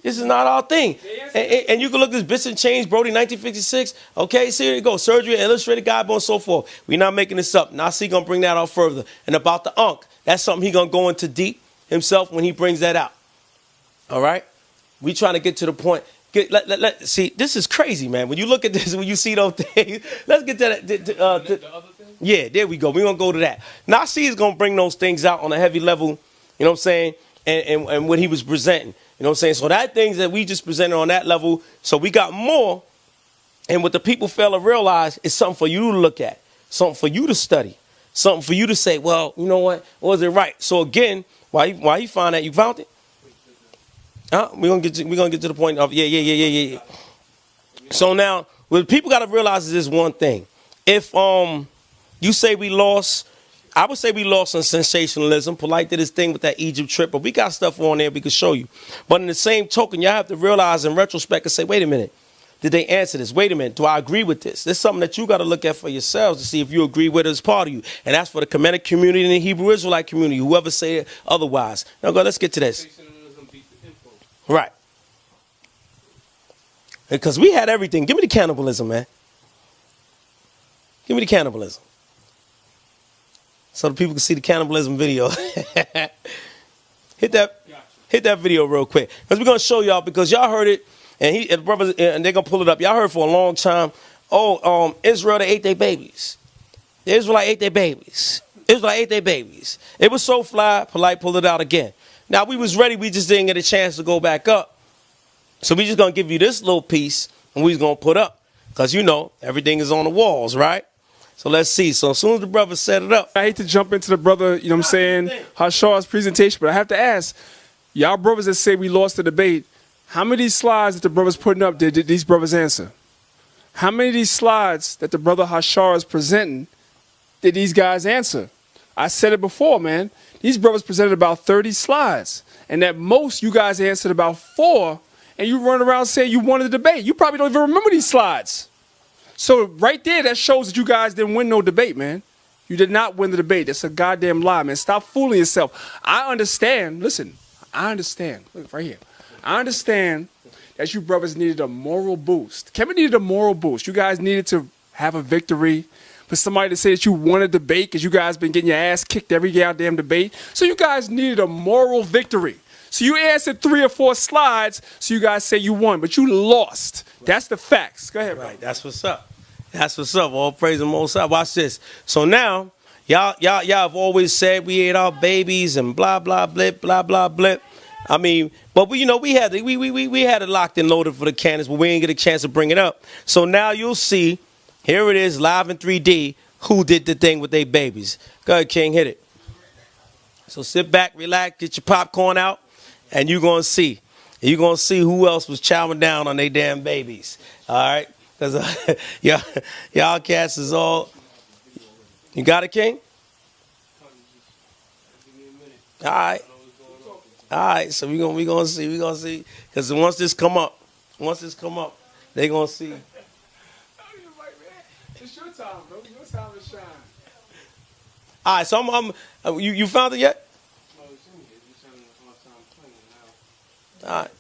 This is not our thing. And you can look at this Bits and Chains, Brody, 1956. Okay, so here you go. Surgery, Illustrated Guidebook, and so forth. We're not making this up. Nasi going to bring that out further. And about the Ankh, that's something he going to go into deep himself when he brings that out. All right? We trying to get to the point. See, this is crazy, man. When you look at this, when you see those things, let's get to that. The other thing? Yeah, there we go. We're going to go to that. Nasi is going to bring those things out on a heavy level, you know what I'm saying, and what he was presenting. You know what I'm saying? So that things that we just presented on that level, so we got more. And what the people fail to realize is something for you to look at, something for you to study, something for you to say, well, you know what? Was it right? So again, why you find that? You found it? We're gonna get to the point of yeah. So now, what people got to realize is this one thing. If you say we lost, I would say we lost on sensationalism. Polite did his thing with that Egypt trip, but we got stuff on there we can show you. But in the same token, y'all have to realize in retrospect and say, wait a minute, did they answer this? Wait a minute, do I agree with this? This is something that you got to look at for yourselves to see if you agree with it as part of you. And that's for the Kemetic community and the Hebrew Israelite community, whoever say it otherwise. Now go, let's get to this. Right. Because we had everything. Give me the cannibalism, man. Give me the cannibalism. So the people can see the cannibalism video. Hit that video real quick. Because we're going to show y'all, because y'all heard it, and the brothers, and they're going to pull it up. Y'all heard for a long time, Israel, they ate their babies. The Israelite ate their babies. Israel ate their babies. It was so fly, Polite pulled it out again. Now, we was ready. We just didn't get a chance to go back up. So we just going to give you this little piece, and we just going to put up. Because, everything is on the walls, right? So let's see. So as soon as the brother set it up. I hate to jump into the brother, you know what I'm saying, Hashar's presentation, but I have to ask, y'all brothers that say we lost the debate, how many of these slides that the brother's putting up did these brothers answer? How many of these slides that the brother Hashar is presenting did these guys answer? I said it before, man. These brothers presented about 30 slides, and at most you guys answered about 4, and you run around saying you wanted the debate. You probably don't even remember these slides. So right there, that shows that you guys didn't win no debate, man. You did not win the debate. That's a goddamn lie, man. Stop fooling yourself. I understand. Listen, I understand. Look, right here. I understand that you brothers needed a moral boost. Kemet needed a moral boost. You guys needed to have a victory. for somebody to say that you won a debate because you guys been getting your ass kicked every goddamn debate. So you guys needed a moral victory. So you answered 3 or 4 slides, so you guys say you won, but you lost. That's the facts. Go ahead, bro. Right, that's what's up. That's what's up. All praise the Most High. Watch this. So now, y'all have always said we ate our babies and blah blah blip blah blah blip. I mean, but we had it locked and loaded for the cannons, but we didn't get a chance to bring it up. So now you'll see, here it is, live in 3D, who did the thing with their babies. Go ahead, King, hit it. So sit back, relax, get your popcorn out, and you're gonna see. You're gonna see who else was chowing down on their damn babies. All right, because y'all cats is all. You got it, King? All right. All right, so we gonna see, because once this come up, they gonna see. It's your time, bro. Your time to shine. All right, so you found it yet? All right.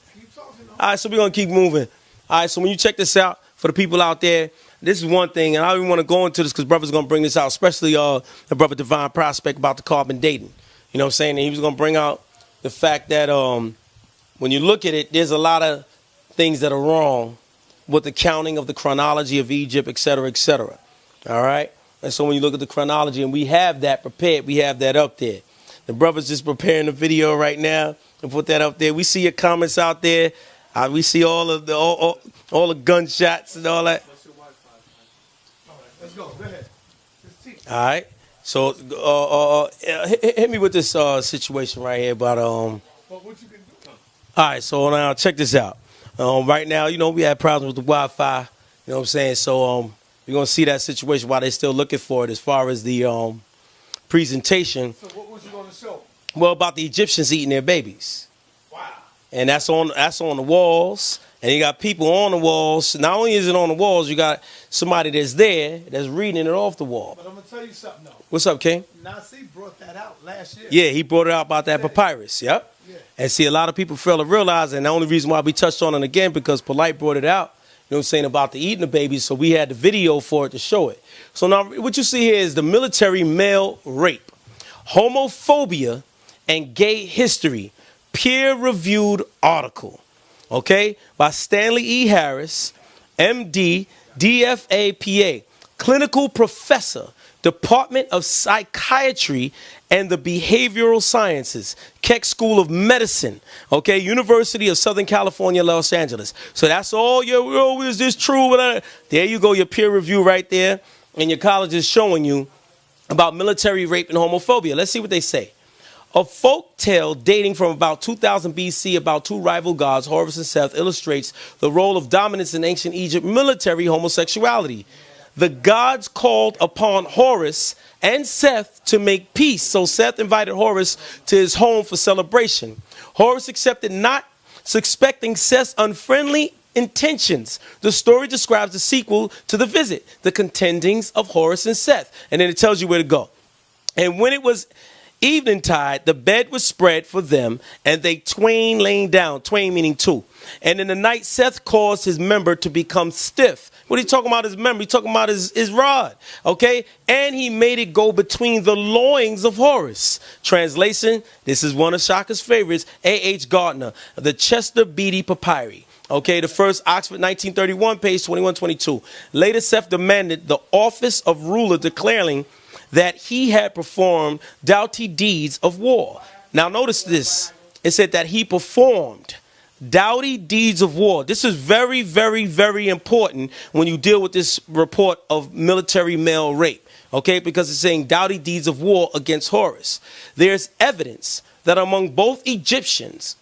All right, so we're gonna keep moving. All right, so when you check this out, for the people out there, this is one thing, and I don't even want to go into this because brother's gonna bring this out, especially the brother Divine Prospect about the carbon dating. You know what I'm saying? And he was gonna bring out the fact that when you look at it, there's a lot of things that are wrong with the counting of the chronology of Egypt, et cetera, et cetera. All right? And so when you look at the chronology, and we have that prepared, we have that up there. The brother's just preparing the video right now and put that up there. We see your comments out there. We see all of all the gunshots and all that. All right, let's go. Go ahead. All right. So hit me with this situation right here about What you can do? All right, so now check this out. Right now, we had problems with the Wi-Fi. You know what I'm saying? So we're gonna see that situation while they're still looking for it as far as the presentation. So what was you gonna show? Well, about the Egyptians eating their babies. Wow. And that's on the walls. And you got people on the walls. Not only is it on the walls, you got somebody that's there that's reading it off the wall. But I'm gonna tell you something though. What's up, King? Nasi brought that out last year. Yeah, he brought it out about that papyrus. Yep. Yeah. And see, a lot of people fail to realize, and the only reason why we touched on it again, because Polite brought it out, you know what I'm saying, about the eating the babies, so we had the video for it to show it. So now what you see here is the military male rape, homophobia, and gay history, peer-reviewed article, okay, by Stanley E. Harris, MD, DFA, PA, clinical professor, Department of Psychiatry and the Behavioral Sciences, Keck School of Medicine, okay, University of Southern California, Los Angeles. So that's all is this true? There you go, your peer review right there, and your college is showing you about military rape and homophobia. Let's see what they say. A folk tale dating from about 2000 BC about two rival gods, Horus and Seth, illustrates the role of dominance in ancient Egypt military homosexuality. The gods called upon Horus and Seth to make peace. So Seth invited Horus to his home for celebration. Horus accepted, not suspecting Seth's unfriendly intentions. The story describes the sequel to the visit, the contendings of Horus and Seth. And then it tells you where to go. And when it was eventide, the bed was spread for them, and they twain laying down, twain meaning two. And in the night, Seth caused his member to become stiff. What are you talking about his member? He's talking about his rod, okay? And he made it go between the loins of Horus. Translation, this is one of Shaka's favorites, A.H. Gardner, the Chester Beatty Papyri. Okay, the first Oxford, 1931, page 2122. Later, Seth demanded the office of ruler, declaring that he had performed doughty deeds of war. Now notice this. It said that he performed doughty deeds of war. This is very, very, very important when you deal with this report of military male rape. Okay, because it's saying doughty deeds of war against Horus. There's evidence that among both Egyptians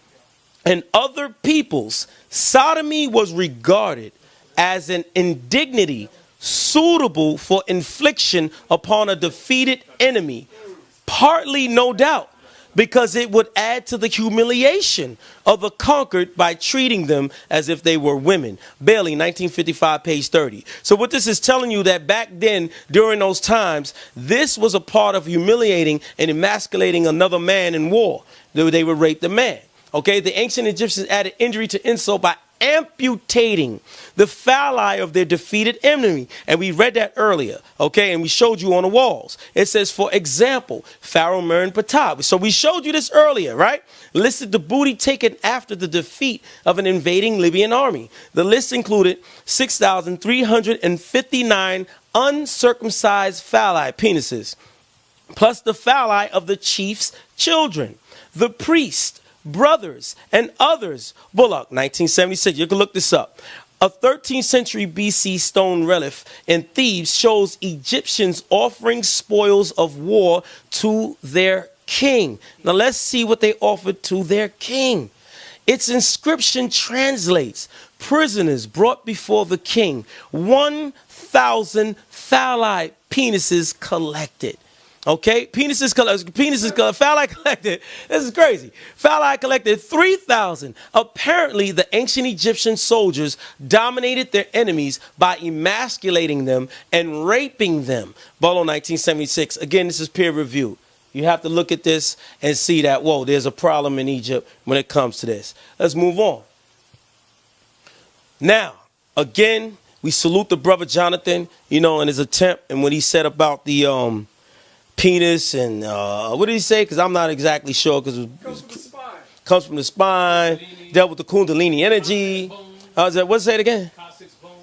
and other peoples, sodomy was regarded as an indignity suitable for infliction upon a defeated enemy, partly, no doubt, because it would add to the humiliation of the conquered by treating them as if they were women. Bailey, 1955, page 30. So what this is telling you, that back then, during those times, this was a part of humiliating and emasculating another man in war. They would rape the man. Okay, the ancient Egyptians added injury to insult by amputating the phalli of their defeated enemy. And we read that earlier, okay? And we showed you on the walls. It says, for example, Pharaoh Meron-Ptah. So we showed you this earlier, right? Listed the booty taken after the defeat of an invading Libyan army. The list included 6,359 uncircumcised phalli, penises, plus the phalli of the chief's children, the priest, brothers, and others. Bullock, 1976. You can look this up. A 13th century BC stone relief in Thebes shows Egyptians offering spoils of war to their king. Now let's see what they offered to their king. Its inscription translates, prisoners brought before the king, 1,000 phalli, penises collected. Okay, phalli collected. This is crazy. Phalli collected 3,000. Apparently, the ancient Egyptian soldiers dominated their enemies by emasculating them and raping them. Bolo, 1976. Again, this is peer reviewed. You have to look at this and see that, whoa, there's a problem in Egypt when it comes to this. Let's move on. Now, again, we salute the brother Jonathan, you know, in his attempt and what he said about the penis and what did he say? Because I'm not exactly sure. Because it comes from the spine. Dealt with the Kundalini energy. What's that again?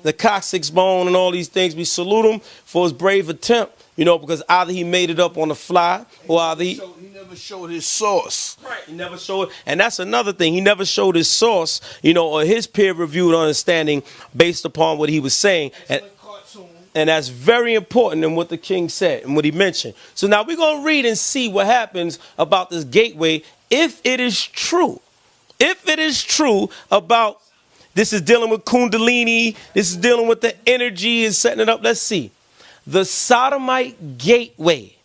The coccyx bone and all these things. We salute him for his brave attempt. You know, because either he made it up on the fly or either he never showed his source. Right, he never showed. And that's another thing. He never showed his source, you know, or his peer-reviewed understanding based upon what he was saying. And that's very important in what the king said and what he mentioned. So now we're going to read and see what happens about this gateway if it is true. If it is true about this is dealing with Kundalini, this is dealing with the energy and setting it up. Let's see. The Sodomite gateway.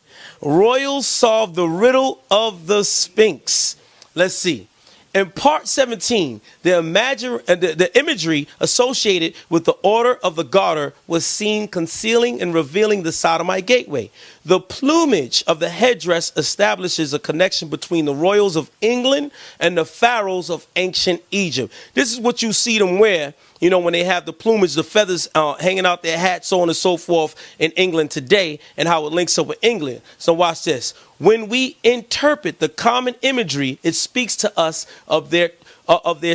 Royals solve the riddle of the Sphinx. Let's see. In part 17, the imagery associated with the order of the garter was seen concealing and revealing the Sodomite gateway. The plumage of the headdress establishes a connection between the royals of England and the pharaohs of ancient Egypt. This is what you see them wear, you know, when they have the plumage, the feathers hanging out their hats, so on and so forth in England today, and how it links up with England. So watch this. When we interpret the common imagery, it speaks to us of their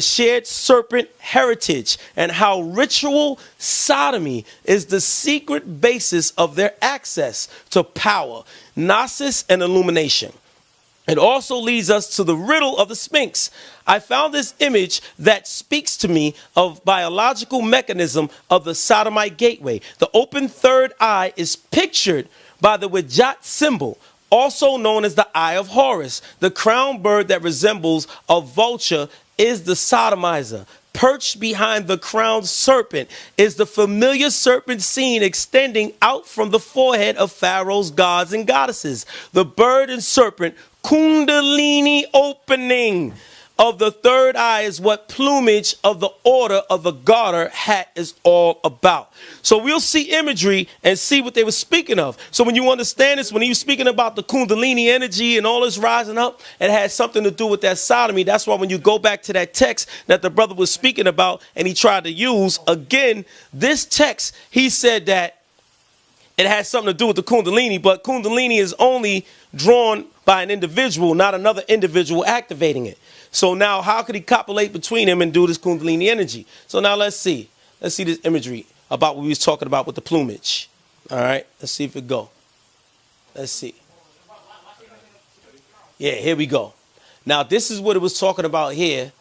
shared serpent heritage and how ritual sodomy is the secret basis of their access to power, gnosis, and illumination. It also leads us to the riddle of the Sphinx. I found this image that speaks to me of biological mechanism of the Sodomite gateway. The open third eye is pictured by the Wijat symbol, also known as the Eye of Horus. The crown bird that resembles a vulture is the sodomizer. Perched behind the crowned serpent is the familiar serpent seen extending out from the forehead of Pharaoh's gods and goddesses. The bird and serpent Kundalini opening of the third eye is what plumage of the order of the garter hat is all about. So we'll see imagery and see what they were speaking of. So when you understand this, when he was speaking about the Kundalini energy and all this rising up, it had something to do with that sodomy. That's why when you go back to that text that the brother was speaking about and he tried to use, again, this text, he said that it has something to do with the Kundalini, but Kundalini is only drawn by an individual, not another individual activating it. So now how could he copulate between him and do this Kundalini energy? So now let's see. Let's see this imagery about what we was talking about with the plumage. All right, let's see if it go. Let's see. Yeah, here we go. Now this is what it was talking about here.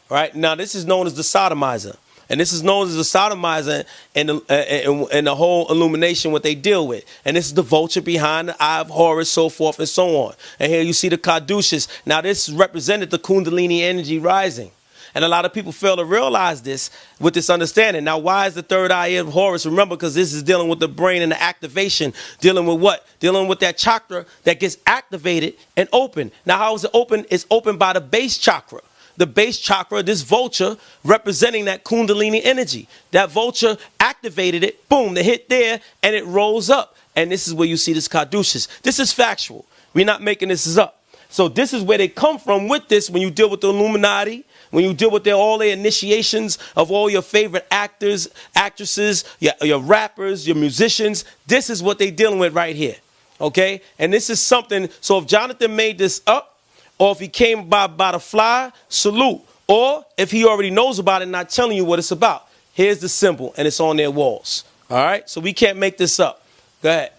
Right now this is known as the sodomizer. And this is known as the sodomizer and the whole illumination, what they deal with. And this is the vulture behind the Eye of Horus, so forth and so on. And here you see the caduceus. Now this represented the Kundalini energy rising. And a lot of people fail to realize this with this understanding. Now, why is the third eye of Horus? Remember, because this is dealing with the brain and the activation. Dealing with what? Dealing with that chakra that gets activated and open. Now, how is it open? It's open by the base chakra. The base chakra, this vulture, representing that Kundalini energy. That vulture activated it, boom, they hit there, and it rolls up. And this is where you see this caduceus. This is factual. We're not making this up. So this is where they come from with this when you deal with the Illuminati, when you deal with all their initiations of all your favorite actors, actresses, your rappers, your musicians, this is what they're dealing with right here. Okay? And this is something, so if Jonathan made this up, or if he came by the fly, salute. Or if he already knows about it and not telling you what it's about, here's the symbol, and it's on their walls. All right? So we can't make this up. Go ahead.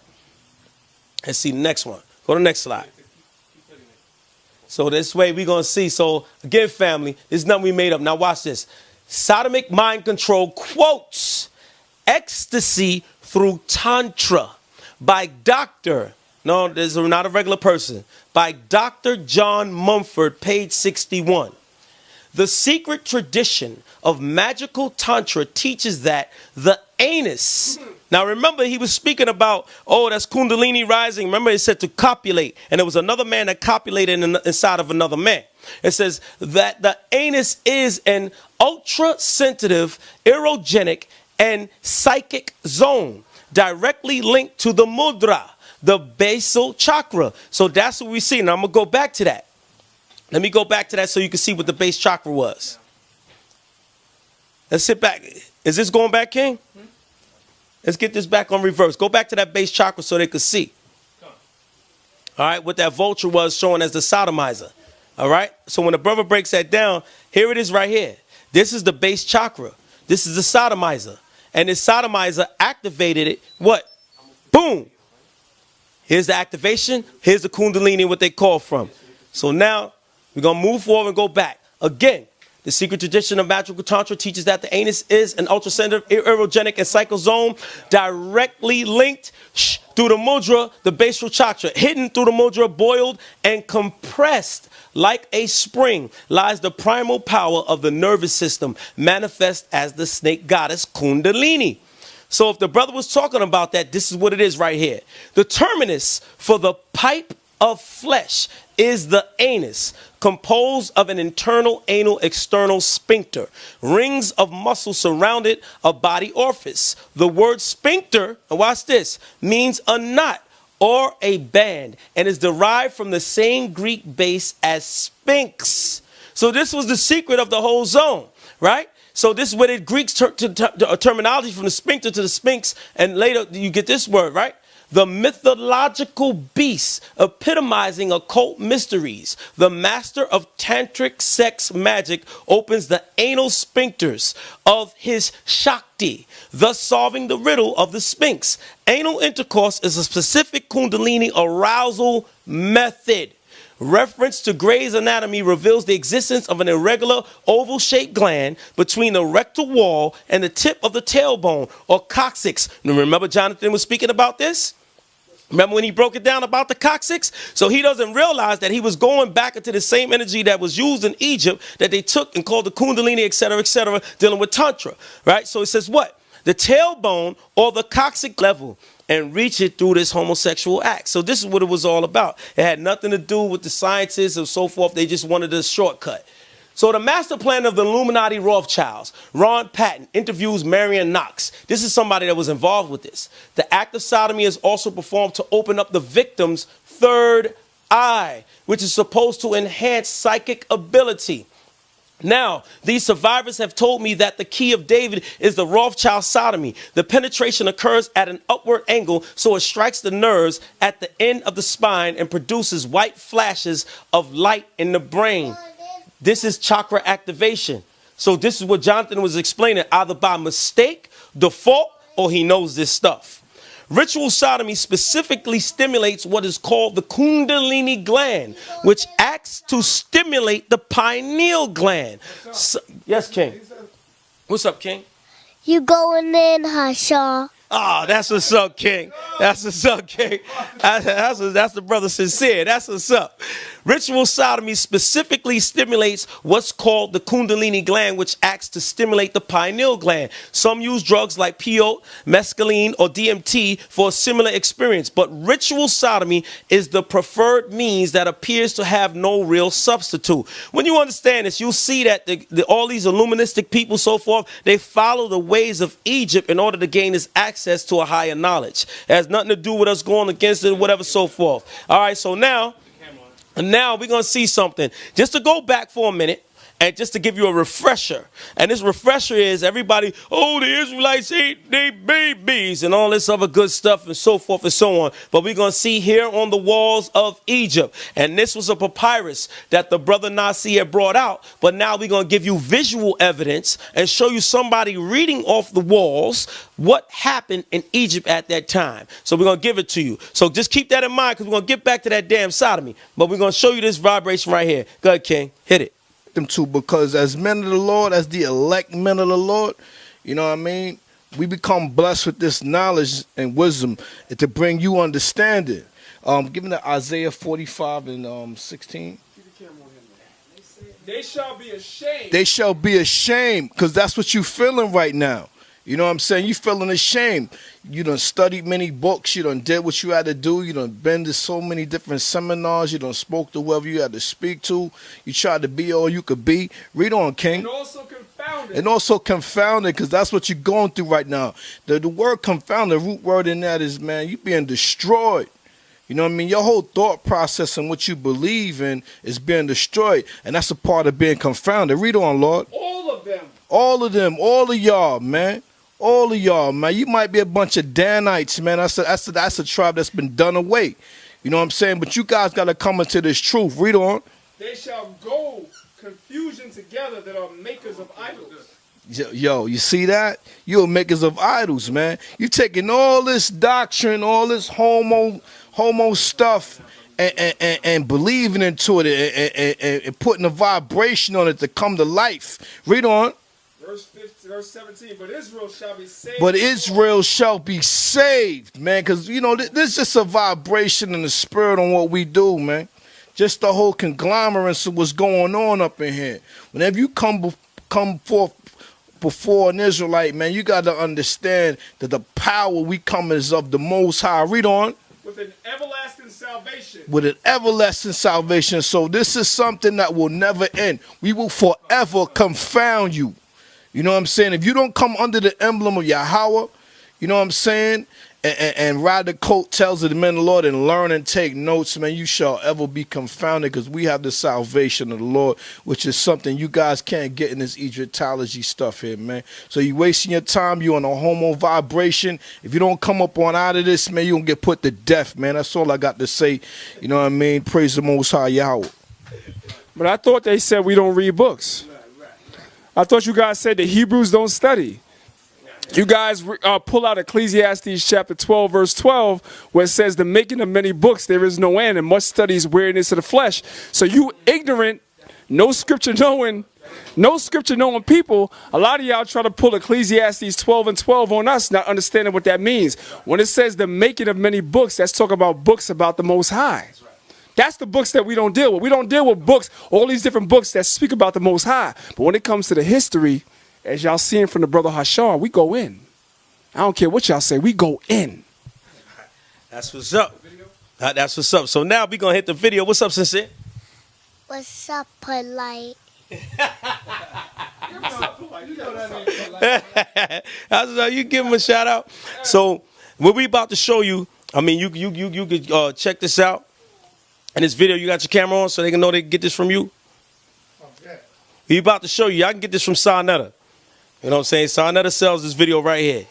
Let's see the next one. Go to the next slide. So this way we're going to see. So again, family, this is nothing we made up. Now watch this. Sodomic mind control quotes Ecstasy Through Tantra by Dr. No, this is not a regular person. By Dr. John Mumford, page 61. The secret tradition of magical tantra teaches that the anus. Now remember, he was speaking about, oh, that's Kundalini rising. Remember, it said to copulate. And there was another man that copulated inside of another man. It says that the anus is an ultra-sensitive, erogenic, and psychic zone directly linked to the mudra, the basal chakra. So that's what we see. Now I'm going to go back to that. Let me go back to that so you can see what the base chakra was. Let's sit back. Is this going back, King? Let's get this back on reverse. Go back to that base chakra so they could see. All right, what that vulture was showing as the sodomizer. All right, so when the brother breaks that down, here it is right here. This is the base chakra. This is the sodomizer. And this sodomizer activated it. What? Boom. Here's the activation. Here's the Kundalini, what they call from. So now we're going to move forward and go back. Again, the secret tradition of magical tantra teaches that the anus is an ultrasensitive, erogenic, and psychic zone directly linked through the mudra, the basal chakra. Hidden through the mudra, boiled and compressed like a spring, lies the primal power of the nervous system, manifest as the snake goddess Kundalini. So if the brother was talking about that, this is what it is right here. The terminus for the pipe of flesh is the anus, composed of an internal anal external sphincter. Rings of muscle surrounded a body orifice. The word sphincter, and watch this, means a knot or a band, and is derived from the same Greek base as sphinx. So this was the secret of the whole zone, right? So this is where the Greeks terminology from the sphincter to the sphinx, and later you get this word, right? The mythological beast epitomizing occult mysteries. The master of tantric sex magic opens the anal sphincters of his Shakti, thus solving the riddle of the Sphinx. Anal intercourse is a specific Kundalini arousal method. Reference to Gray's Anatomy reveals the existence of an irregular oval-shaped gland between the rectal wall and the tip of the tailbone, or coccyx. Now, remember Jonathan was speaking about this? Remember when he broke it down about the coccyx? So he doesn't realize that he was going back into the same energy that was used in Egypt that they took and called the Kundalini, etc., dealing with Tantra, right? So it says what? The tailbone or the coccyx level, and reach it through this homosexual act. So this is what it was all about. It had nothing to do with the sciences and so forth. They just wanted a shortcut. So the master plan of the Illuminati Rothschilds, Ron Patton, interviews Marion Knox. This is somebody that was involved with this. The act of sodomy is also performed to open up the victim's third eye, which is supposed to enhance psychic ability. Now, these survivors have told me that the key of David is the Rothschild sodomy. The penetration occurs at an upward angle, so it strikes the nerves at the end of the spine and produces white flashes of light in the brain. This is chakra activation. So this is what Jonathan was explaining, either by mistake, default, or he knows this stuff. Ritual sodomy specifically stimulates what is called the Kundalini gland, which acts to stimulate the pineal gland. So, yes, King. What's up, King? You going in, Hashar? Oh, that's what's up, King. That's what's up, King. That's the brother sincere. That's what's up. Ritual sodomy specifically stimulates what's called the Kundalini gland, which acts to stimulate the pineal gland. Some use drugs like peyote, mescaline, or DMT for a similar experience, but ritual sodomy is the preferred means that appears to have no real substitute. When you understand this, you'll see that all these Illuministic people, so forth, they follow the ways of Egypt in order to gain this access to a higher knowledge. It has nothing to do with us going against it, whatever, so forth. All right, so now we're going to see something. Just to go back for a minute And just to give you a refresher, and this refresher is everybody, oh, the Israelites ate their babies and all this other good stuff and so forth and so on. But we're going to see here on the walls of Egypt. And this was a papyrus that the brother Nasi had brought out. But now we're going to give you visual evidence and show you somebody reading off the walls what happened in Egypt at that time. So we're going to give it to you. So just keep that in mind, because we're going to get back to that damn sodomy. But we're going to show you this vibration right here. Go ahead, King. Hit it. Them too, because as men of the Lord, as the elect men of the Lord, you know what I mean, we become blessed with this knowledge and wisdom and to bring you understanding. Given that Isaiah 45 and 16. They shall be ashamed. They shall be ashamed, because that's what you feeling right now. You know what I'm saying? You feeling ashamed. You done studied many books. You done did what you had to do. You done been to so many different seminars. You done spoke to whoever you had to speak to. You tried to be all you could be. Read on, King. And also confounded. And also confounded, because that's what you're going through right now. The word confounded, the root word in that is, man, you being destroyed. You know what I mean? Your whole thought process and what you believe in is being destroyed. And that's a part of being confounded. Read on, Lord. All of them. All of them. All of y'all, man. All of y'all, man. You might be a bunch of Danites, man. That's a tribe that's been done away. You know what I'm saying? But you guys got to come into this truth. Read on. They shall go confusion together that are makers of idols. Yo, you see that? You're makers of idols, man. You taking all this doctrine, all this homo stuff, and believing into it and putting a vibration on it to come to life. Read on. Verse 17, but Israel shall be saved. But Israel shall be saved, man, because, you know, this is just a vibration in the spirit on what we do, man. Just the whole conglomerate of what's going on up in here. Whenever you come forth before an Israelite, man, you got to understand that the power we come is of the Most High. Read on. With an everlasting salvation. With an everlasting salvation. So this is something that will never end. We will forever confound you. You know what I'm saying? If you don't come under the emblem of Yahweh, you know what I'm saying? And ride the coattails of the men of the Lord and learn and take notes, man, you shall ever be confounded, because we have the salvation of the Lord, which is something you guys can't get in this Egyptology stuff here, man. So you wasting your time. You on a homo vibration. If you don't come up on out of this, man, you're going to get put to death, man. That's all I got to say. You know what I mean? Praise the Most High Yahweh. But I thought they said we don't read books. I thought you guys said the Hebrews don't study. You guys pull out Ecclesiastes chapter 12, verse 12, where it says, the making of many books, there is no end, and much study is weariness of the flesh. So you ignorant, no scripture knowing people, a lot of y'all try to pull Ecclesiastes 12 and 12 on us, not understanding what that means. When it says the making of many books, that's talking about books about the Most High. That's the books that we don't deal with. We don't deal with books, all these different books that speak about the Most High. But when it comes to the history, as y'all seeing from the brother Hashar, we go in. I don't care what y'all say, we go in. That's what's up. That's what's up. So now we going to hit the video. What's up, Sincere? What's up, polite? You give him a shout out. So what we about to show you, I mean, you could check this out. In this video, you got your camera on so they can know they can get this from you. Okay. We about to show you. I can get this from Sarnetta. You know what I'm saying? Sarnetta sells this video right here.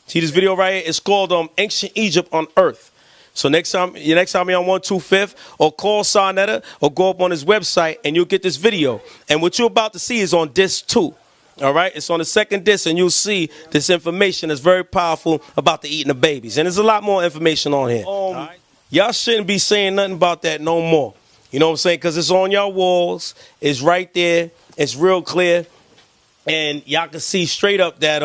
See this video right here? It's called Ancient Egypt on Earth. So next time you're on 125th, or call Sarnetta, or go up on his website, and you'll get this video. And what you're about to see is on disc 2. All right? It's on the second disc, and you'll see this information that's very powerful about the eating of babies. And there's a lot more information on here. All right? Y'all shouldn't be saying nothing about that no more. You know what I'm saying? Because it's on y'all walls. It's right there. It's real clear. And y'all can see straight up that,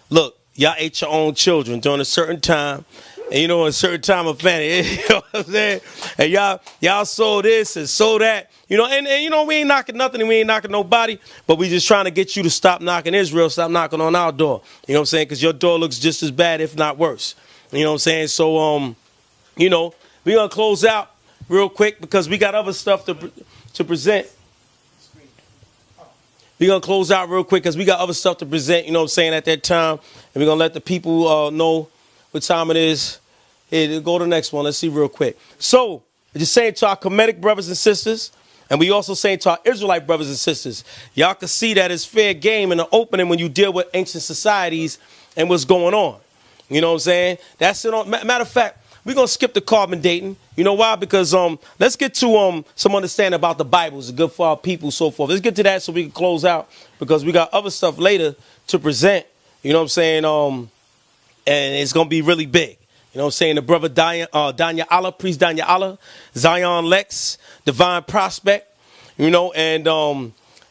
look, y'all ate your own children during a certain time. And, you know, a certain time of family. You know what I'm saying? And y'all sold this and sold that. You know, and you know, we ain't knocking nothing and we ain't knocking nobody. But we just trying to get you to stop knocking Israel, stop knocking on our door. You know what I'm saying? Because your door looks just as bad, if not worse. You know what I'm saying? So, you know, we're going to close out real quick because we got other stuff to present. We're going to close out real quick because we got other stuff to present, you know what I'm saying, at that time. And we're going to let the people know what time it is. Here, go to the next one. Let's see real quick. So, just saying to our Kemetic brothers and sisters, And we also saying to our Israelite brothers and sisters, y'all can see that it's fair game in the opening when you deal with ancient societies and what's going on. You know what I'm saying? That's it. Matter of fact, we're going to skip the carbon dating. You know why? Because let's get to some understanding about the Bible. It's good for our people, so forth. Let's get to that so we can close out, because we got other stuff later to present. You know what I'm saying? And it's going to be really big. You know what I'm saying? The brother Danya Allah, priest Danya Allah, Zion Lex, Divine Prospect, you know, and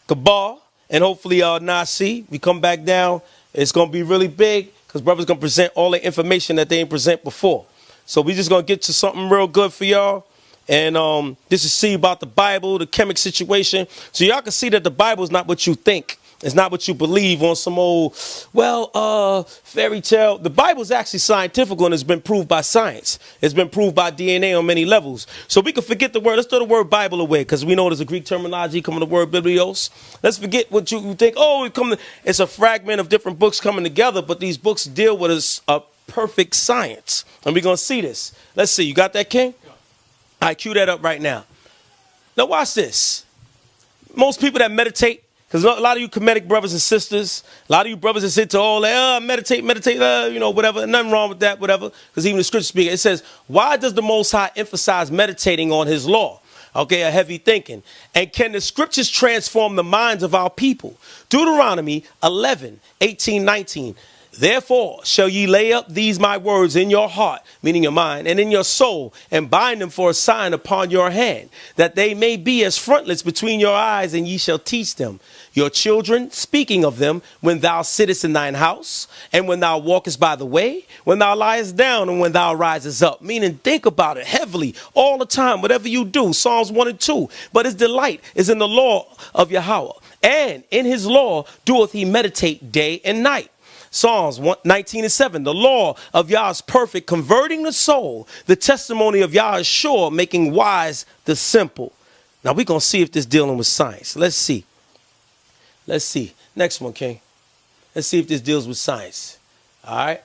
Kabal, and hopefully Nasi. We come back down. It's going to be really big because brothers going to present all the information that they ain't present before. So we just going to get to something real good for y'all. And this is see about the Bible, the KEMET situation. So y'all can see that the Bible is not what you think. It's not what you believe on some old, fairy tale. The Bible is actually scientific and it's been proved by science. It's been proved by DNA on many levels. So we can forget the word. Let's throw the word Bible away because we know there's a Greek terminology coming to the word biblios. Let's forget what you think. Oh, it's a fragment of different books coming together, but these books deal with a perfect science. And we're going to see this. Let's see. You got that, King? All right, cue that up right now. Now watch this. Most people that meditate, because a lot of you Kemetic brothers and sisters, a lot of you brothers that sit to all that, meditate, you know, whatever. Nothing wrong with that, whatever. Because even the scripture speaks, it says, why does the Most High emphasize meditating on his law? Okay, a heavy thinking. And can the scriptures transform the minds of our people? Deuteronomy 11, 18, 19. Therefore shall ye lay up these my words in your heart, meaning your mind, and in your soul, and bind them for a sign upon your hand, that they may be as frontlets between your eyes, and ye shall teach them your children, speaking of them, when thou sittest in thine house, and when thou walkest by the way, when thou liest down, and when thou risest up. Meaning, think about it heavily all the time, whatever you do. Psalms 1 and 2. But his delight is in the law of Yahweh, and in his law doeth he meditate day and night. Psalms 19 and 7, the law of Yah is perfect, converting the soul. The testimony of Yah is sure, making wise the simple. Now we're going to see if this dealing with science. Let's see. Let's see. Next one, King. Let's see if this deals with science. All right.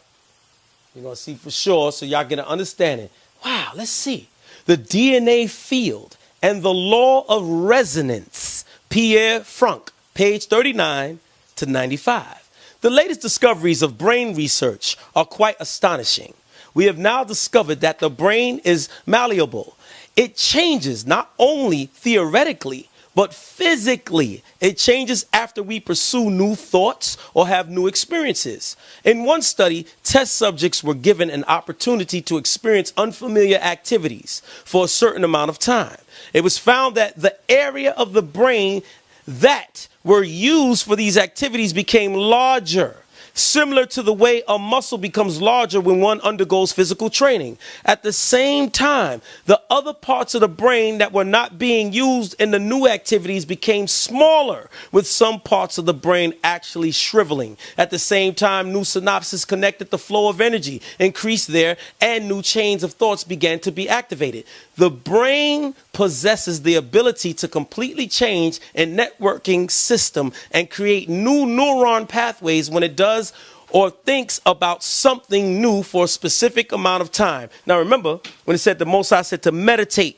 We're going to see for sure so y'all get an understanding. Wow, let's see. The DNA field and the law of resonance. Pierre Franck, page 39 to 95. The latest discoveries of brain research are quite astonishing. We have now discovered that the brain is malleable. It changes not only theoretically, but physically. It changes after we pursue new thoughts or have new experiences. In one study, test subjects were given an opportunity to experience unfamiliar activities for a certain amount of time. It was found that the area of the brain that were used for these activities became larger, similar to the way a muscle becomes larger when one undergoes physical training. At the same time, the other parts of the brain that were not being used in the new activities became smaller, with some parts of the brain actually shriveling. At the same time, new synapses connected the flow of energy, increased there, and new chains of thoughts began to be activated. The brain possesses the ability to completely change a networking system and create new neuron pathways when it does or thinks about something new for a specific amount of time. Now remember, when it said the Most High said to meditate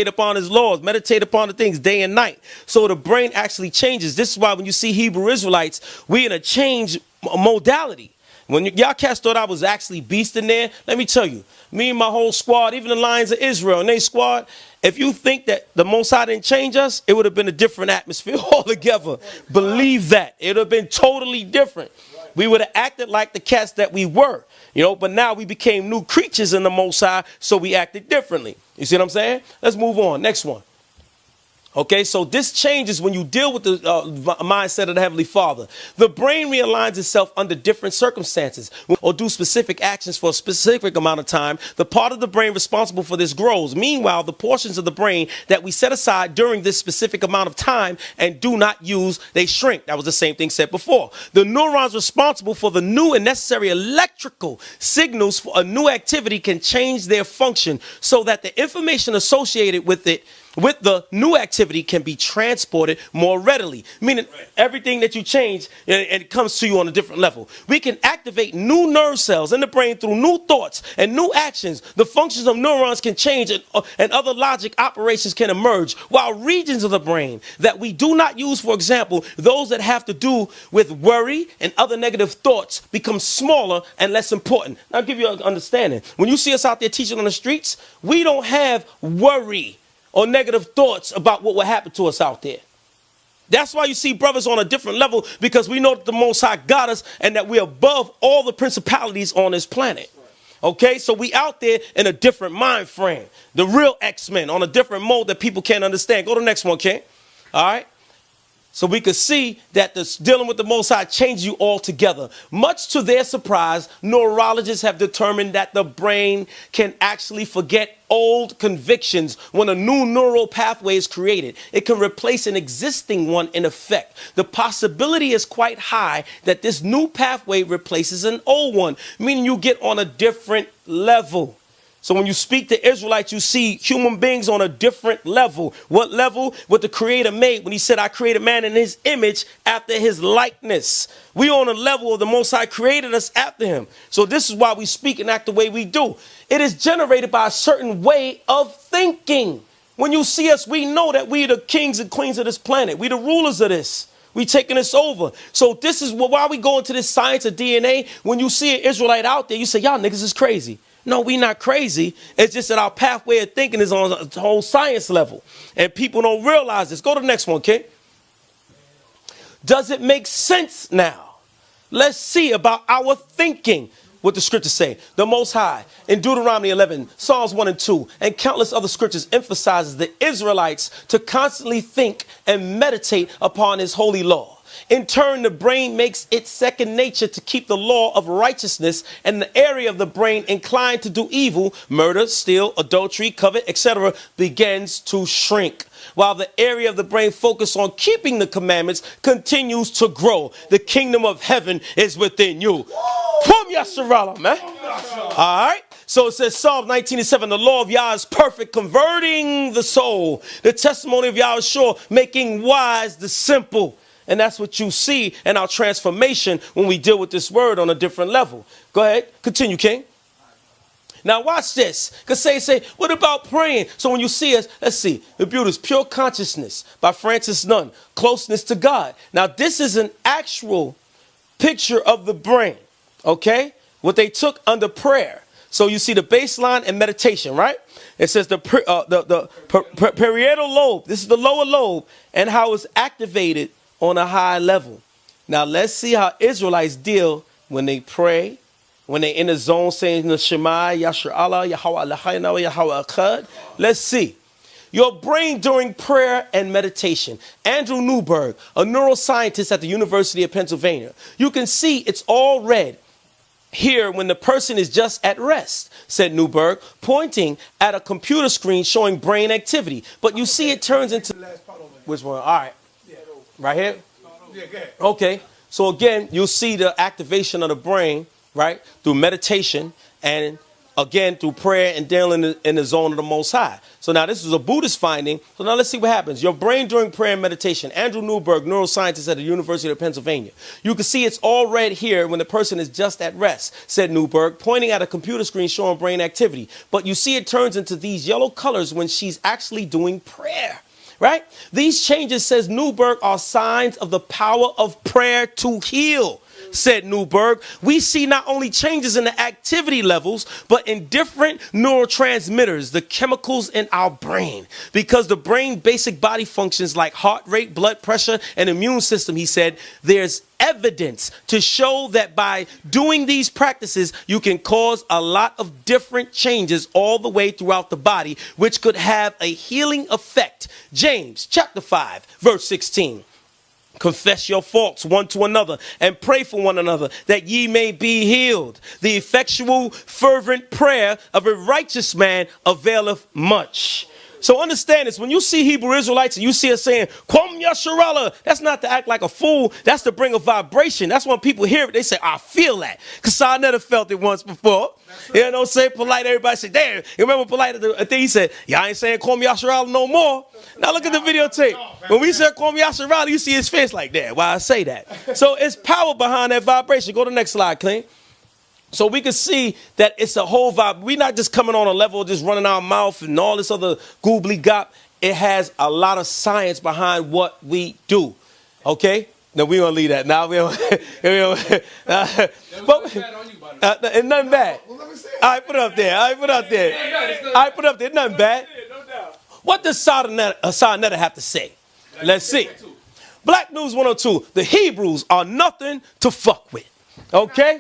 upon his laws, meditate upon the things day and night. So the brain actually changes. This is why when you see Hebrew Israelites, we in a change modality. When y'all cats thought I was actually beast in there, let me tell you, me and my whole squad, even the Lions of Israel and they squad, if you think that the Most High didn't change us, it would have been a different atmosphere altogether. Believe that. It would have been totally different. We would have acted like the cats that we were, you know, but now we became new creatures in the Most High, so we acted differently. You see what I'm saying? Let's move on. Next one. Okay, so this changes when you deal with the mindset of the Heavenly Father. The brain realigns itself under different circumstances or do specific actions for a specific amount of time. The part of the brain responsible for this grows. Meanwhile, the portions of the brain that we set aside during this specific amount of time and do not use, they shrink. That was the same thing said before. The neurons responsible for the new and necessary electrical signals for a new activity can change their function so that the information associated with it with the new activity can be transported more readily, meaning everything that you change, and it comes to you on a different level. We can activate new nerve cells in the brain through new thoughts and new actions. The functions of neurons can change, and other logic operations can emerge, while regions of the brain that we do not use, for example, those that have to do with worry and other negative thoughts, become smaller and less important. Now, I'll give you an understanding. When you see us out there teaching on the streets, we don't have worry or negative thoughts about what will happen to us out there. That's why you see brothers on a different level, because we know that the Most High got us and that we're above all the principalities on this planet. Okay, so we out there in a different mind frame. The real X-Men on a different mode that people can't understand. Go to the next one, King. All right. So we could see that dealing with the Most High changes you altogether. Much to their surprise, neurologists have determined that the brain can actually forget old convictions when a new neural pathway is created. It can replace an existing one in effect. The possibility is quite high that this new pathway replaces an old one, meaning you get on a different level. So when you speak to Israelites, you see human beings on a different level. What level? What the Creator made when he said, I created man in his image after his likeness. We on a level of the Most High created us after him. So this is why we speak and act the way we do. It is generated by a certain way of thinking. When you see us, we know that we are the kings and queens of this planet. We the rulers of this. We taking this over. So this is why we go into this science of DNA. When you see an Israelite out there, you say, y'all niggas is crazy. No, we not crazy. It's just that our pathway of thinking is on a whole science level. And people don't realize this. Go to the next one, okay? Does it make sense now? Let's see about our thinking. What the scriptures say. The Most High in Deuteronomy 11, Psalms 1 and 2, and countless other scriptures emphasizes the Israelites to constantly think and meditate upon his holy law. In turn, the brain makes it second nature to keep the law of righteousness, and the area of the brain inclined to do evil, murder, steal, adultery, covet, etc., begins to shrink, while the area of the brain focused on keeping the commandments continues to grow. The kingdom of heaven is within you. Boom, Yasharala, man. All right. So it says Psalm 19:7, the law of Yah is perfect, converting the soul. The testimony of Yah is sure, making wise the simple. And that's what you see in our transformation when we deal with this word on a different level. Go ahead. Continue, King. Now watch this. Because say, what about praying? So when you see us, let's see. The beauty is Pure Consciousness by Francis Nunn. Closeness to God. Now this is an actual picture of the brain. Okay? What they took under prayer. So you see the baseline and meditation, right? It says the parietal lobe. This is the lower lobe and how it's activated on a high level. Now let's see how Israelites deal when they pray, when they're in the zone saying the Shema, Yashar Allah, Yahweh Eloheinu, Yahweh Echad. Let's see. Your brain during prayer and meditation. Andrew Newberg, a neuroscientist at the University of Pennsylvania. You can see it's all red here when the person is just at rest, said Newberg, pointing at a computer screen showing brain activity. But you see it turns into... Which one? All right. Right here? Okay. So again, you'll see the activation of the brain, right, through meditation and again through prayer and dealing in the zone of the Most High. So now this is a Buddhist finding. So now let's see what happens. Your brain during prayer and meditation. Andrew Newberg, neuroscientist at the University of Pennsylvania. You can see it's all red here when the person is just at rest, said Newberg, pointing at a computer screen showing brain activity. But you see it turns into these yellow colors when she's actually doing prayer. Right? These changes, says Newberg, are signs of the power of prayer to heal, said Newberg. We see not only changes in the activity levels, but in different neurotransmitters, the chemicals in our brain. Because the brain basic body functions like heart rate, blood pressure, and immune system, he said, there's evidence to show that by doing these practices, you can cause a lot of different changes all the way throughout the body, which could have a healing effect. James chapter 5, verse 16. Confess your faults one to another and pray for one another that ye may be healed. The effectual, fervent prayer of a righteous man availeth much. So understand this. When you see Hebrew Israelites and you see us saying, Kwam Yasharallah, that's not to act like a fool. That's to bring a vibration. That's when people hear it. They say, I feel that. Because I never felt it once before. Right. You know, say polite. Everybody say, damn. You remember polite? I think he said, yeah, I ain't saying Kwam Yasharallah no more. Now look at the videotape. When we said Kwam Yasharallah, you see his face like that. Why I say that? So it's power behind that vibration. Go to the next slide, Clean. So we can see that it's a whole vibe. We're not just coming on a level of just running our mouth and all this other goobly gop. It has a lot of science behind what we do. Okay? Now we gonna leave that. Now we don't. And nothing bad. All right, put it up there. All right, put it up there. All right, put it up there. Nothing bad. What does Sarnetta have to say? Let's see. Black News 102. The Hebrews are nothing to fuck with. Okay?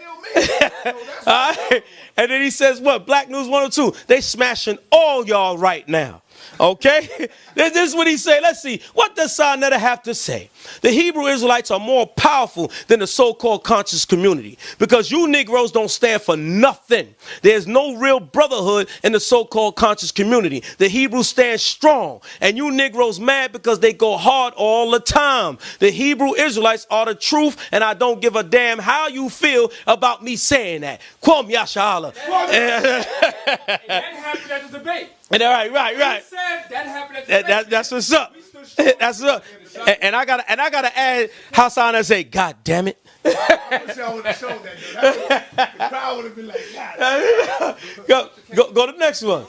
All right. And then he says what? Black News 102. They smashing all y'all right now. Okay? This is what he say. Let's see. What does Sarnetta have to say? The Hebrew Israelites are more powerful than the so-called conscious community because you Negroes don't stand for nothing. There's no real brotherhood in the so-called conscious community. The Hebrews stand strong, and you Negroes mad because they go hard all the time. The Hebrew Israelites are the truth, and I don't give a damn how you feel about me saying that. Kwam Yashala. That happened at the debate. And all right. That happened at the debate. That's what's up. That's what's up. And I gotta add how Sana say, God damn it. I wish I would have shown that. The crowd would have been like, God. Go to the next one.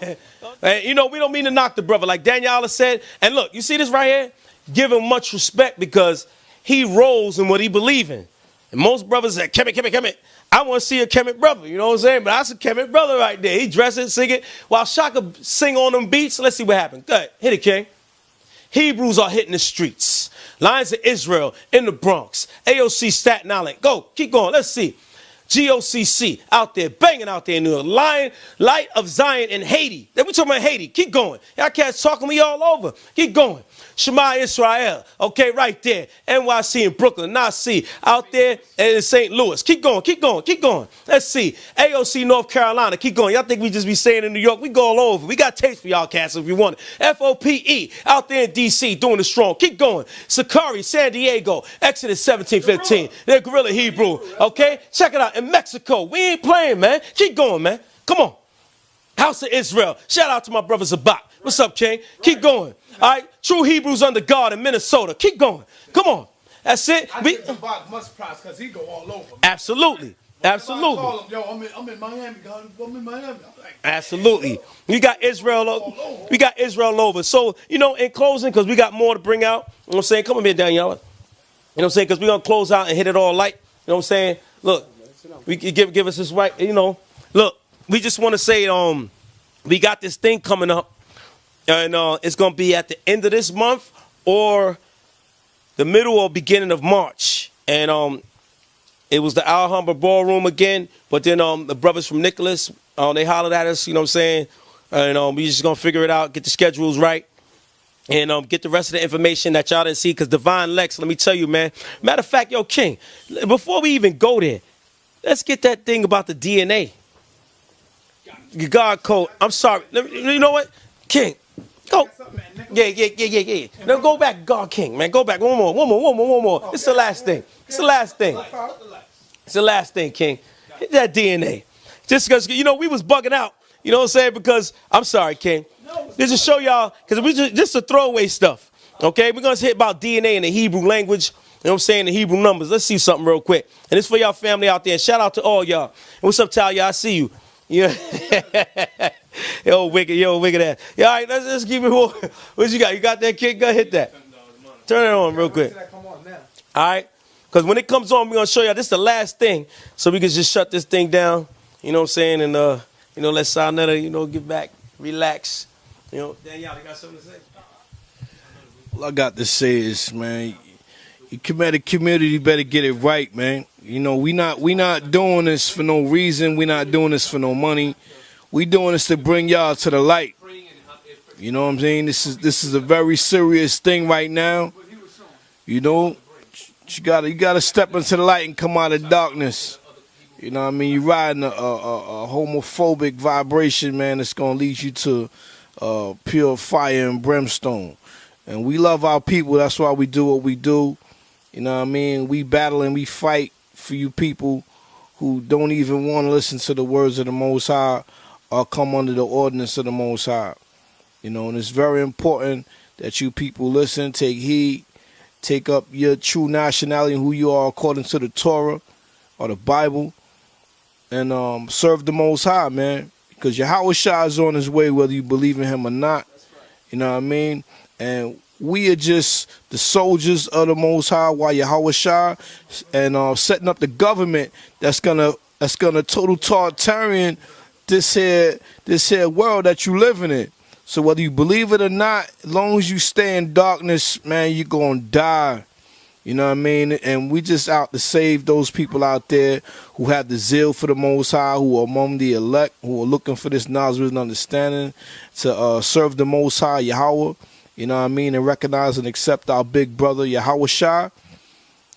And, you know, we don't mean to knock the brother, like Daniela said. And look, you see this right here? Give him much respect because he rolls in what he believes in. And most brothers say, Kemet. I want to see a Kemet brother, you know what I'm saying? But that's a Kemet brother right there. He dress it, sing it. While Shaka sing on them beats, let's see what happens. Go ahead, hit it, King. Hebrews are hitting the streets. Lions of Israel in the Bronx. AOC Staten Island. Go, keep going, let's see. GOCC out there, banging out there in New York. Light of Zion in Haiti. Then we talking about Haiti. Keep going. Y'all cats talking me all over. Keep going. Shema Israel, okay, right there. NYC in Brooklyn, Nasi out there in St. Louis. Keep going. Let's see. AOC North Carolina, keep going. Y'all think we just be saying in New York? We go all over. We got taste for y'all cats if you want it. FOPE out there in D.C. doing it strong. Keep going. Sakari, San Diego, Exodus 17:15. They're Guerrilla Hebrew, okay? Check it out. In Mexico, we ain't playing, man. Keep going, man. Come on. House of Israel. Shout out to my brother Zabak. What's up, King? Keep going. All right. True Hebrews under God in Minnesota. Keep going. Come on. That's it. I think Zabak must prize because he go all over. Absolutely. Absolutely. Call him, yo, I'm in Miami, God. I'm in Miami. Like, absolutely. We got Israel over. So, you know, in closing, because we got more to bring out. You know what I'm saying? Come on here, Daniela. You know what I'm saying? Because we're going to close out and hit it all light. You know what I'm saying? Look, we give us this right, you know. Look, we just want to say we got this thing coming up. And it's going to be at the end of this month or the middle or beginning of March. And it was the Alhambra Ballroom again. But then the brothers from Nicholas, they hollered at us, you know what I'm saying? And we just going to figure it out, get the schedules right. And get the rest of the information that y'all didn't see. Because Divine Lex, let me tell you, man. Matter of fact, yo, King, before we even go there, let's get that thing about the DNA. God code. I'm sorry. You know what? King. Go. Yeah. Now go back, God King, man. Go back. One more. It's the last thing. It's the last thing, King. Hit that DNA. Just because, you know, we was bugging out. You know what I'm saying? Because, I'm sorry, King. Just to show y'all, because we just to throwaway stuff. Okay? We're going to hit about DNA in the Hebrew language. You know what I'm saying? The Hebrew numbers. Let's see something real quick. And it's for y'all family out there. Shout out to all y'all. And what's up, Talia? I see you. Yeah. Yo, wicked ass. Yeah, all right, let's keep it moving. What you got? You got that, kid? Go hit that. Turn it on real quick. All right? Because when it comes on, we're going to show y'all this is the last thing. So we can just shut this thing down. You know what I'm saying? And, you know, let Sarnetta, you know, get back, relax. You know, Danielle, you got something to say? All I got to say is, man, you KEMET community better get it right, man. You know, we not doing this for no reason. We not doing this for no money. We doing this to bring y'all to the light. You know what I'm saying? This is a very serious thing right now. You know, you gotta step into the light and come out of darkness. You know what I mean? You're riding a homophobic vibration, man. It's gonna lead you to pure fire and brimstone. And we love our people. That's why we do what we do. You know what I mean? We battle and we fight for you people who don't even want to listen to the words of the Most High or come under the ordinance of the Most High. You know, and it's very important that you people listen, take heed, take up your true nationality and who you are according to the Torah or the Bible, and serve the Most High, man. Because Yahweh Shah is on his way, whether you believe in him or not. You know what I mean? And we are just the soldiers of the Most High while Yahweh Shah and setting up the government that's gonna total totalitarian this here world that you living in. So whether you believe it or not, as long as you stay in darkness, man, you're gonna die. You know what I mean? And we just out to save those people out there who have the zeal for the Most High, who are among the elect, who are looking for this knowledge and understanding to serve the Most High, Yahweh. You know what I mean? And recognize and accept our big brother, Yahweh Shah.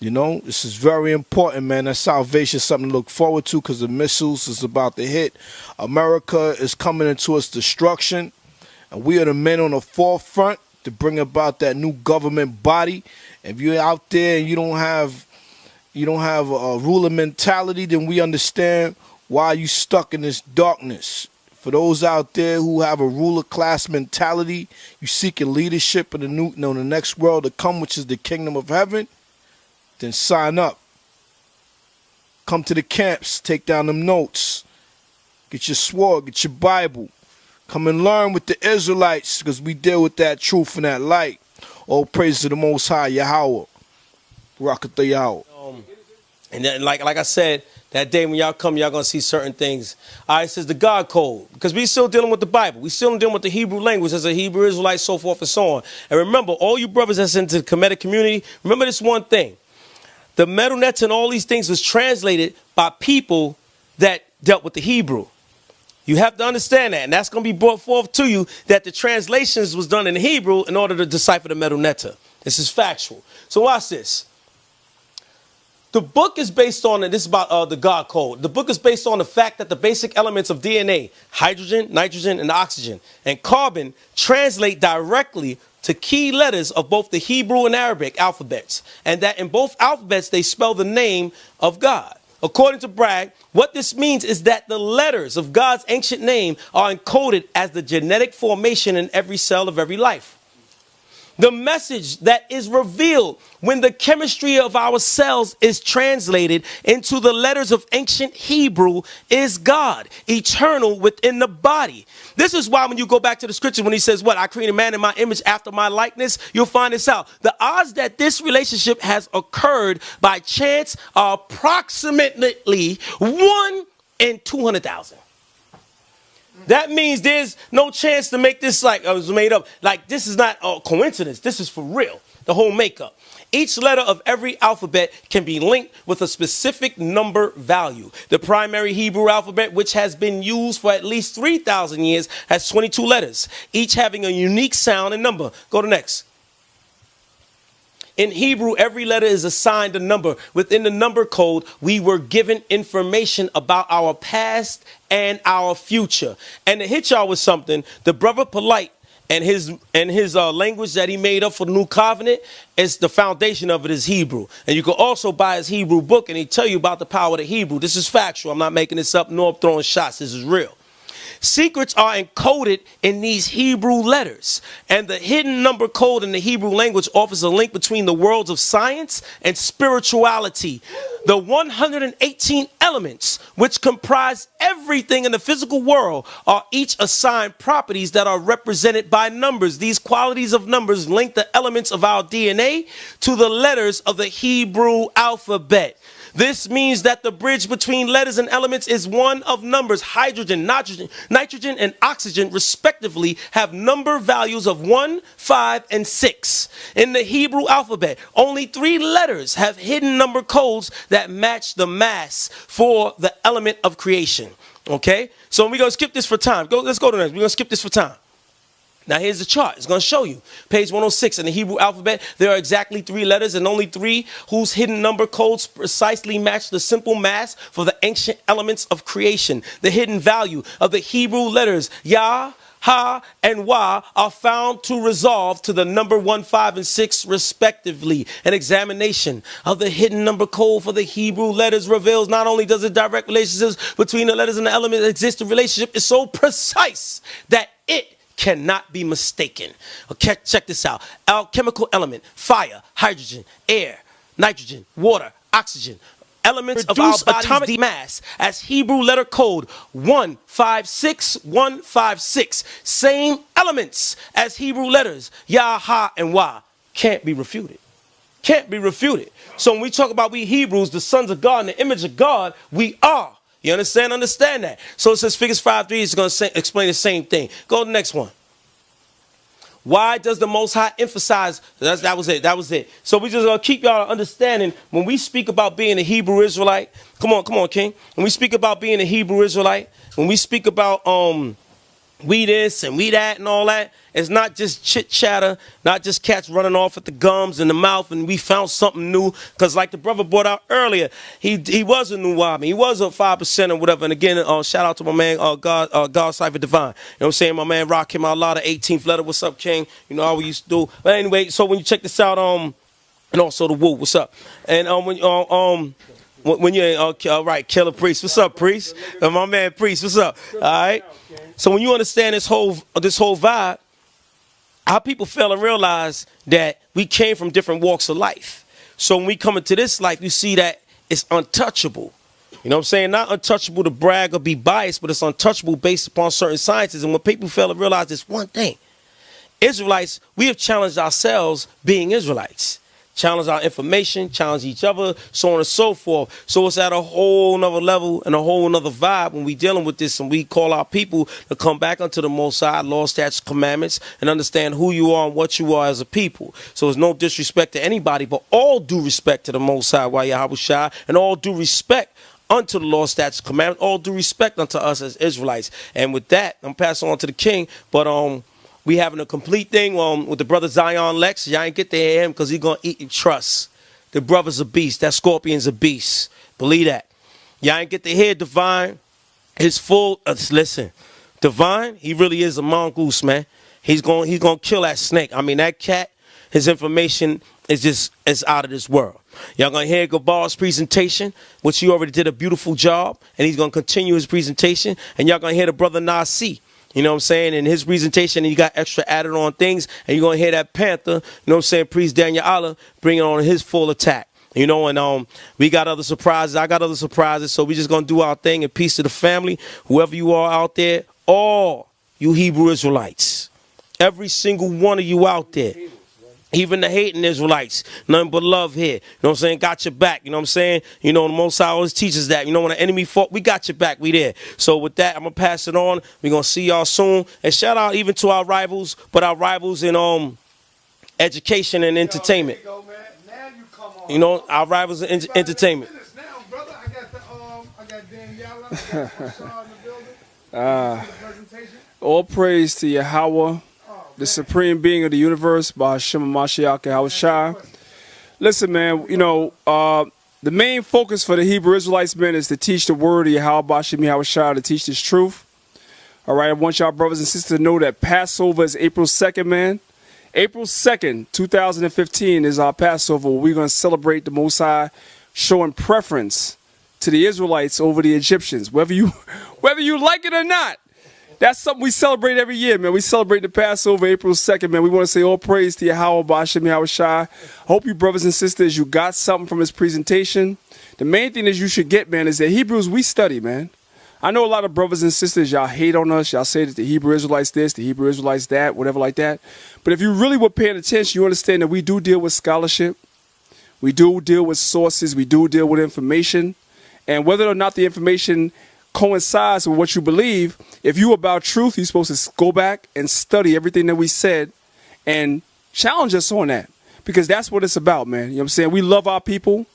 You know, this is very important, man. That salvation is something to look forward to because the missiles is about to hit. America is coming into its destruction. And we are the men on the forefront to bring about that new government body. If you're out there and you don't have a ruler mentality, then we understand why you stuck in this darkness. For those out there who have a ruler class mentality, you seeking leadership in the next world to come, which is the kingdom of heaven, then sign up. Come to the camps, take down them notes, get your sword, get your Bible. Come and learn with the Israelites, because we deal with that truth and that light. All praise to the Most High, Yahweh. Barak Yahweh. And then, like I said, that day when y'all come, y'all going to see certain things. All right, it says the God code, because we still dealing with the Bible. We still dealing with the Hebrew language as a Hebrew Israelite, so forth and so on. And remember, all you brothers that's into the KEMET community, remember this one thing. The metal nets and all these things was translated by people that dealt with the Hebrew. You have to understand that, and that's going to be brought forth to you, that the translations was done in Hebrew in order to decipher the metal netta. This is factual. So watch this. The book is based on, and this is about the God code. The book is based on the fact that the basic elements of DNA, hydrogen, nitrogen, and oxygen, and carbon translate directly to key letters of both the Hebrew and Arabic alphabets, and that in both alphabets they spell the name of God. According to Bragg, what this means is that the letters of God's ancient name are encoded as the genetic formation in every cell of every life. The message that is revealed when the chemistry of our cells is translated into the letters of ancient Hebrew is God, eternal within the body. This is why when you go back to the scripture, when he says, what, I created man in my image after my likeness, you'll find this out. The odds that this relationship has occurred by chance are approximately 1 in 200,000. That means there's no chance to make this like it was made up. Like, this is not a coincidence. This is for real. The whole makeup. Each letter of every alphabet can be linked with a specific number value. The primary Hebrew alphabet, which has been used for at least 3,000 years, has 22 letters, each having a unique sound and number. Go to next. In Hebrew, every letter is assigned a number. Within the number code, we were given information about our past and our future. And to hit y'all with something, the brother Polite and his language that he made up for the New Covenant, is the foundation of it is Hebrew. And you can also buy his Hebrew book, and he tell you about the power of the Hebrew. This is factual. I'm not making this up nor throwing shots. This is real. Secrets are encoded in these Hebrew letters, and the hidden number code in the Hebrew language offers a link between the worlds of science and spirituality. The 118 elements, which comprise everything in the physical world, are each assigned properties that are represented by numbers. These qualities of numbers link the elements of our DNA to the letters of the Hebrew alphabet. This means that the bridge between letters and elements is one of numbers. Hydrogen, nitrogen, and oxygen, respectively, have number values of 1, 5, and 6. In the Hebrew alphabet, only 3 letters have hidden number codes that match the mass for the element of creation. Okay? So we're going to skip this for time. Let's go to the next. We're going to skip this for time. Now here's the chart. It's going to show you. Page 106 in the Hebrew alphabet, there are exactly 3 letters and only 3 whose hidden number codes precisely match the simple mass for the ancient elements of creation. The hidden value of the Hebrew letters Yah, Ha, and Wa are found to resolve to the number 1, 5, and 6 respectively. An examination of the hidden number code for the Hebrew letters reveals not only does the direct relationships between the letters and the elements exist, the relationship is so precise that it cannot be mistaken. Okay, check this out. Alchemical element: fire, hydrogen, air, nitrogen, water, oxygen. Elements of our body's atomic mass as Hebrew letter code 156156. Same elements as Hebrew letters Yah, Ha, and Wa. Can't be refuted. Can't be refuted. So when we talk about we Hebrews, the sons of God, in the image of God, we are. You understand? Understand that. So it says Figures 5:3 is going to explain the same thing. Go to the next one. Why does the Most High emphasize? That was it. So we just going to keep y'all understanding when we speak about being a Hebrew Israelite. Come on, King. When we speak about being a Hebrew Israelite, when we speak about we this and we that and all that, it's not just chit chatter, not just cats running off at the gums and the mouth and we found something new. Because like the brother brought out earlier, he was a new Wabi. He was a 5% or whatever. And again, shout out to my man, God Cypher Divine. You know what I'm saying? My man Rock him out loud, the 18th letter. What's up, King? You know how we used to do. But anyway, so when you check this out, and also the Woo, what's up? And when you're all right, Killer Priest, what's up, Priest? And my man Priest, what's up? All right. So when you understand this whole vibe, our people fail to realize that we came from different walks of life. So when we come into this life, you see that it's untouchable. You know what I'm saying? Not untouchable to brag or be biased, but it's untouchable based upon certain sciences. And when people fail to realize this one thing, Israelites, we have challenged ourselves being Israelites. Challenge our information, challenge each other, so on and so forth. So it's at a whole nother level and a whole nother vibe when we dealing with this and we call our people to come back unto the Most High, law, statutes, commandments, and understand who you are and what you are as a people. So it's no disrespect to anybody, but all due respect to the Most High, Yahweh Shai, and all due respect unto the law, statutes, commandments, all due respect unto us as Israelites. And with that, I'm passing on to the king, but we having a complete thing with the brother Zion Lex. Y'all ain't get to hear him because he going to eat you. Trust. The brother's a beast. That scorpion's a beast. Believe that. Y'all ain't get to hear Divine. His full, listen, Divine, he really is a mongoose, man. He's going to kill that snake. I mean, that cat, his information is out of this world. Y'all going to hear Gabar's presentation, which he already did a beautiful job, and he's going to continue his presentation. And y'all going to hear the brother Nasi. You know what I'm saying? In his presentation, he got extra added on things. And you're going to hear that Panther, you know what I'm saying, Priest Daniel Allah, bringing on his full attack. You know, and we got other surprises. I got other surprises. So we just going to do our thing. And peace to the family. Whoever you are out there, all you Hebrew Israelites. Every single one of you out there. Even the hating Israelites, nothing but love here. You know what I'm saying? Got your back. You know what I'm saying? You know, the Most High always teaches that. You know, when an enemy fought, we got your back. We there. So with that, I'm going to pass it on. We're going to see y'all soon. And shout out even to our rivals, but our rivals in education and entertainment. You know, our rivals in entertainment. All praise to Yahweh, the supreme being of the universe, by Hashem Mashiach Yahweh Shai. Listen, man, you know, the main focus for the Hebrew Israelites, man, is to teach the word of Yahweh Hashem Yahweh Shai, to teach this truth. All right, I want y'all brothers and sisters to know that Passover is April 2nd, man. April 2nd, 2015 is our Passover. We're going to celebrate the Most High showing preference to the Israelites over the Egyptians, whether you like it or not. That's something we celebrate every year, man. We celebrate the Passover April 2nd, man. We want to say all praise to Yahweh B'Hashem Yahweh Shai. Hope you brothers and sisters, you got something from his presentation. The main thing that you should get, man, is that Hebrews, we study, man. I know a lot of brothers and sisters, y'all hate on us. Y'all say that the Hebrew Israelites this, the Hebrew Israelites that, whatever like that. But if you really were paying attention, you understand that we do deal with scholarship. We do deal with sources. We do deal with information. And whether or not the information coincides with what you believe, if you about truth, you're supposed to go back and study everything that we said and challenge us on that, because that's what it's about, man. You know what I'm saying? We love our people.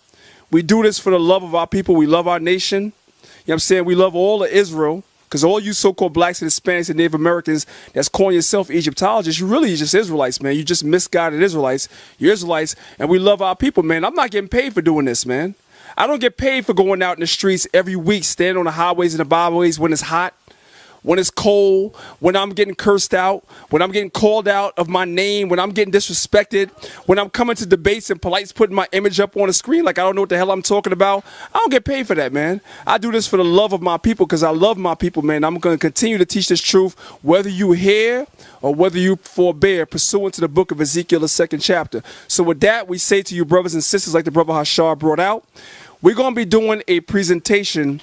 We do this for the love of our people. We love our nation. You know what I'm saying? We love all of Israel, because all you so-called blacks and Hispanics and Native Americans that's calling yourself Egyptologists, you really just Israelites, man. You just misguided Israelites. You're Israelites, and we love our people, man. I'm not getting paid for doing this, man. I don't get paid for going out in the streets every week, standing on the highways and the byways when it's hot, when it's cold, when I'm getting cursed out, when I'm getting called out of my name, when I'm getting disrespected, when I'm coming to debates and Polite's putting my image up on the screen like I don't know what the hell I'm talking about. I don't get paid for that, man. I do this for the love of my people because I love my people, man. I'm going to continue to teach this truth, whether you hear or whether you forbear, pursuant to the book of Ezekiel, the 2nd chapter. So with that, we say to you, brothers and sisters, like the brother Hashar brought out, we're going to be doing a presentation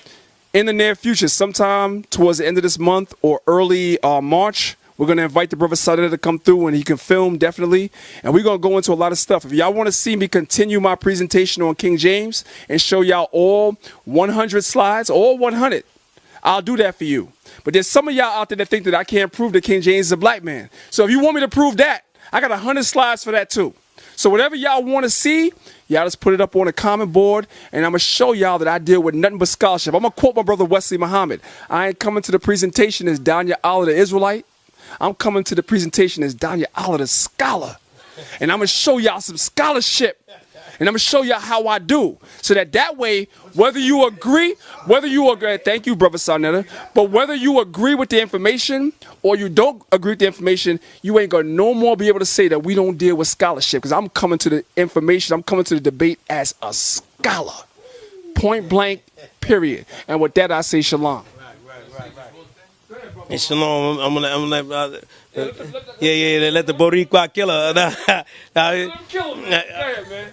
in the near future, sometime towards the end of this month or early March. We're going to invite the brother Sadeh to come through, and he can film, definitely. And we're going to go into a lot of stuff. If y'all want to see me continue my presentation on King James and show y'all all 100 slides, all 100, I'll do that for you. But there's some of y'all out there that think that I can't prove that King James is a black man. So if you want me to prove that, I got 100 slides for that too. So whatever y'all want to see, y'all just put it up on a comment board, and I'm going to show y'all that I deal with nothing but scholarship. I'm going to quote my brother Wesley Muhammad. I ain't coming to the presentation as Danya Allah the Israelite. I'm coming to the presentation as Danya Allah the scholar. And I'm going to show y'all some scholarship. And I'm going to show y'all how I do. So that way, whether you agree, thank you, Brother Sarnetta, but whether you agree with the information or you don't agree with the information, you ain't going to no more be able to say that we don't deal with scholarship, because I'm coming to the information, I'm coming to the debate as a scholar. Point blank, period. And with that, I say shalom. And shalom, I'm gonna let let the Boricua kill her. Let him kill him, man. Go ahead, man.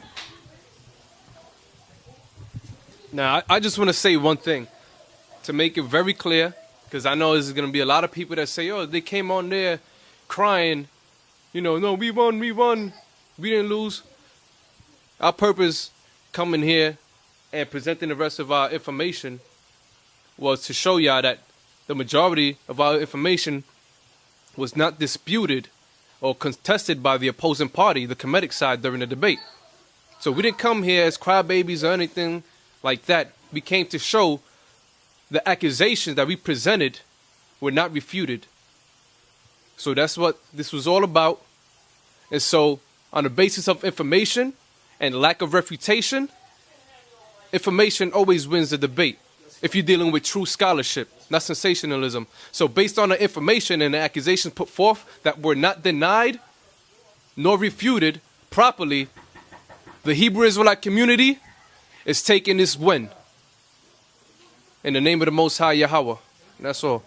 Now, I just want to say one thing to make it very clear, because I know there's going to be a lot of people that say, oh, they came on there crying, no, we won, we didn't lose. Our purpose coming here and presenting the rest of our information was to show y'all that the majority of our information was not disputed or contested by the opposing party, the Kemetic side, during the debate. So we didn't come here as crybabies or anything like that. We came to show the accusations that we presented were not refuted. So that's what this was all about. And so on the basis of information and lack of refutation, information always wins the debate if you're dealing with true scholarship, not sensationalism. So based on the information and the accusations put forth that were not denied nor refuted properly, the Hebrew Israelite community is taking this win in the name of the Most High Yahweh. That's all.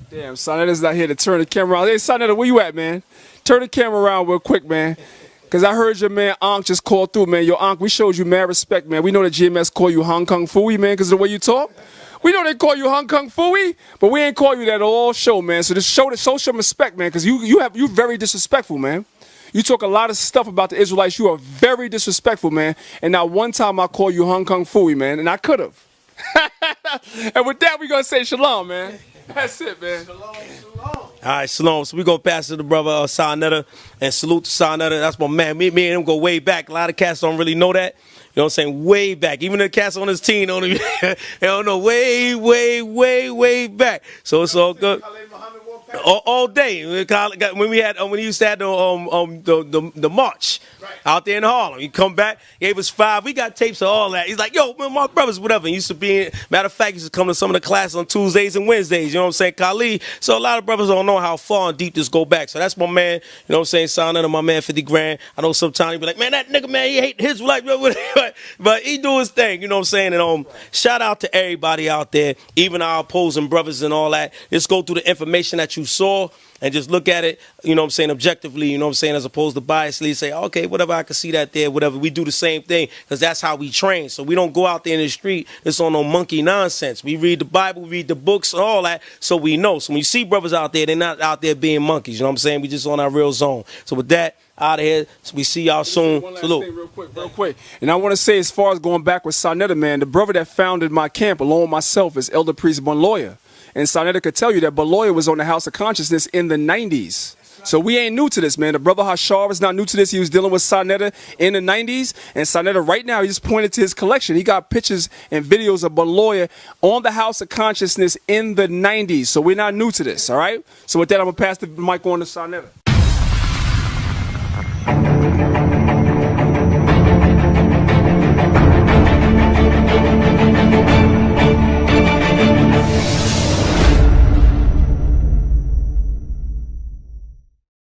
Damn, Sonetta's not here to turn the camera around. Hey, Sonetta, where you at, man? Turn the camera around real quick, man. Because I heard your man Ankh just called through, man. Yo, Ankh, we showed you mad respect, man. We know that GMS call you Hong Kong Fooey, man, because of the way you talk. We know they call you Hong Kong Fooey, but we ain't call you that all show, man. So just show some respect, man, because you very disrespectful, man. You talk a lot of stuff about the Israelites. You are very disrespectful, man. And not one time I call you Hong Kong Fooey, man, and I could have. And with that, we're going to say shalom, man. That's it, man. All right, shalom. So we're going to pass it to brother Sarnetta, and salute to Sarnetta. That's my man. Me and him go way back. A lot of cats don't really know that. You know what I'm saying? Way back. Even the cats on his team don't even, they don't know. Way back. So it's all good. All day when he used to have the march out there in Harlem. He come back, gave us 5. We got tapes of all that. He's like, yo, man, my brothers, whatever. He used to be matter of fact, he used to come to some of the classes on Tuesdays and Wednesdays. You know what I'm saying, Khalid? So a lot of brothers don't know how far and deep this go back. So that's my man. You know what I'm saying, Sonnet, my man 50 grand. I know sometimes he be like, man, that nigga, man, he hate his life, but he do his thing. You know what I'm saying? And shout out to everybody out there, even our opposing brothers and all that. Just go through the information that you saw and just look at it, you know what I'm saying, objectively, you know what I'm saying, as opposed to biasly say, okay, whatever, I can see that there, whatever. We do the same thing because that's how we train. So we don't go out there in the street, it's on no monkey nonsense. We read the Bible, read the books, and all that, so we know. So when you see brothers out there, they're not out there being monkeys, you know what I'm saying? We just on our real zone. So with that, out of here, so we see y'all soon. One last thing real quick. And I want to say, as far as going back with Sarnetta, man, the brother that founded my camp, along with myself, is Elder Priest Bonloya. And Sarnetta could tell you that Bonloya was on the House of Consciousness in the 90s. So we ain't new to this, man. The brother Hashar is not new to this. He was dealing with Sarnetta in the 90s. And Sarnetta right now, he just pointed to his collection. He got pictures and videos of Bonloya on the House of Consciousness in the 90s. So we're not new to this, all right? So with that, I'm going to pass the mic on to Sarnetta.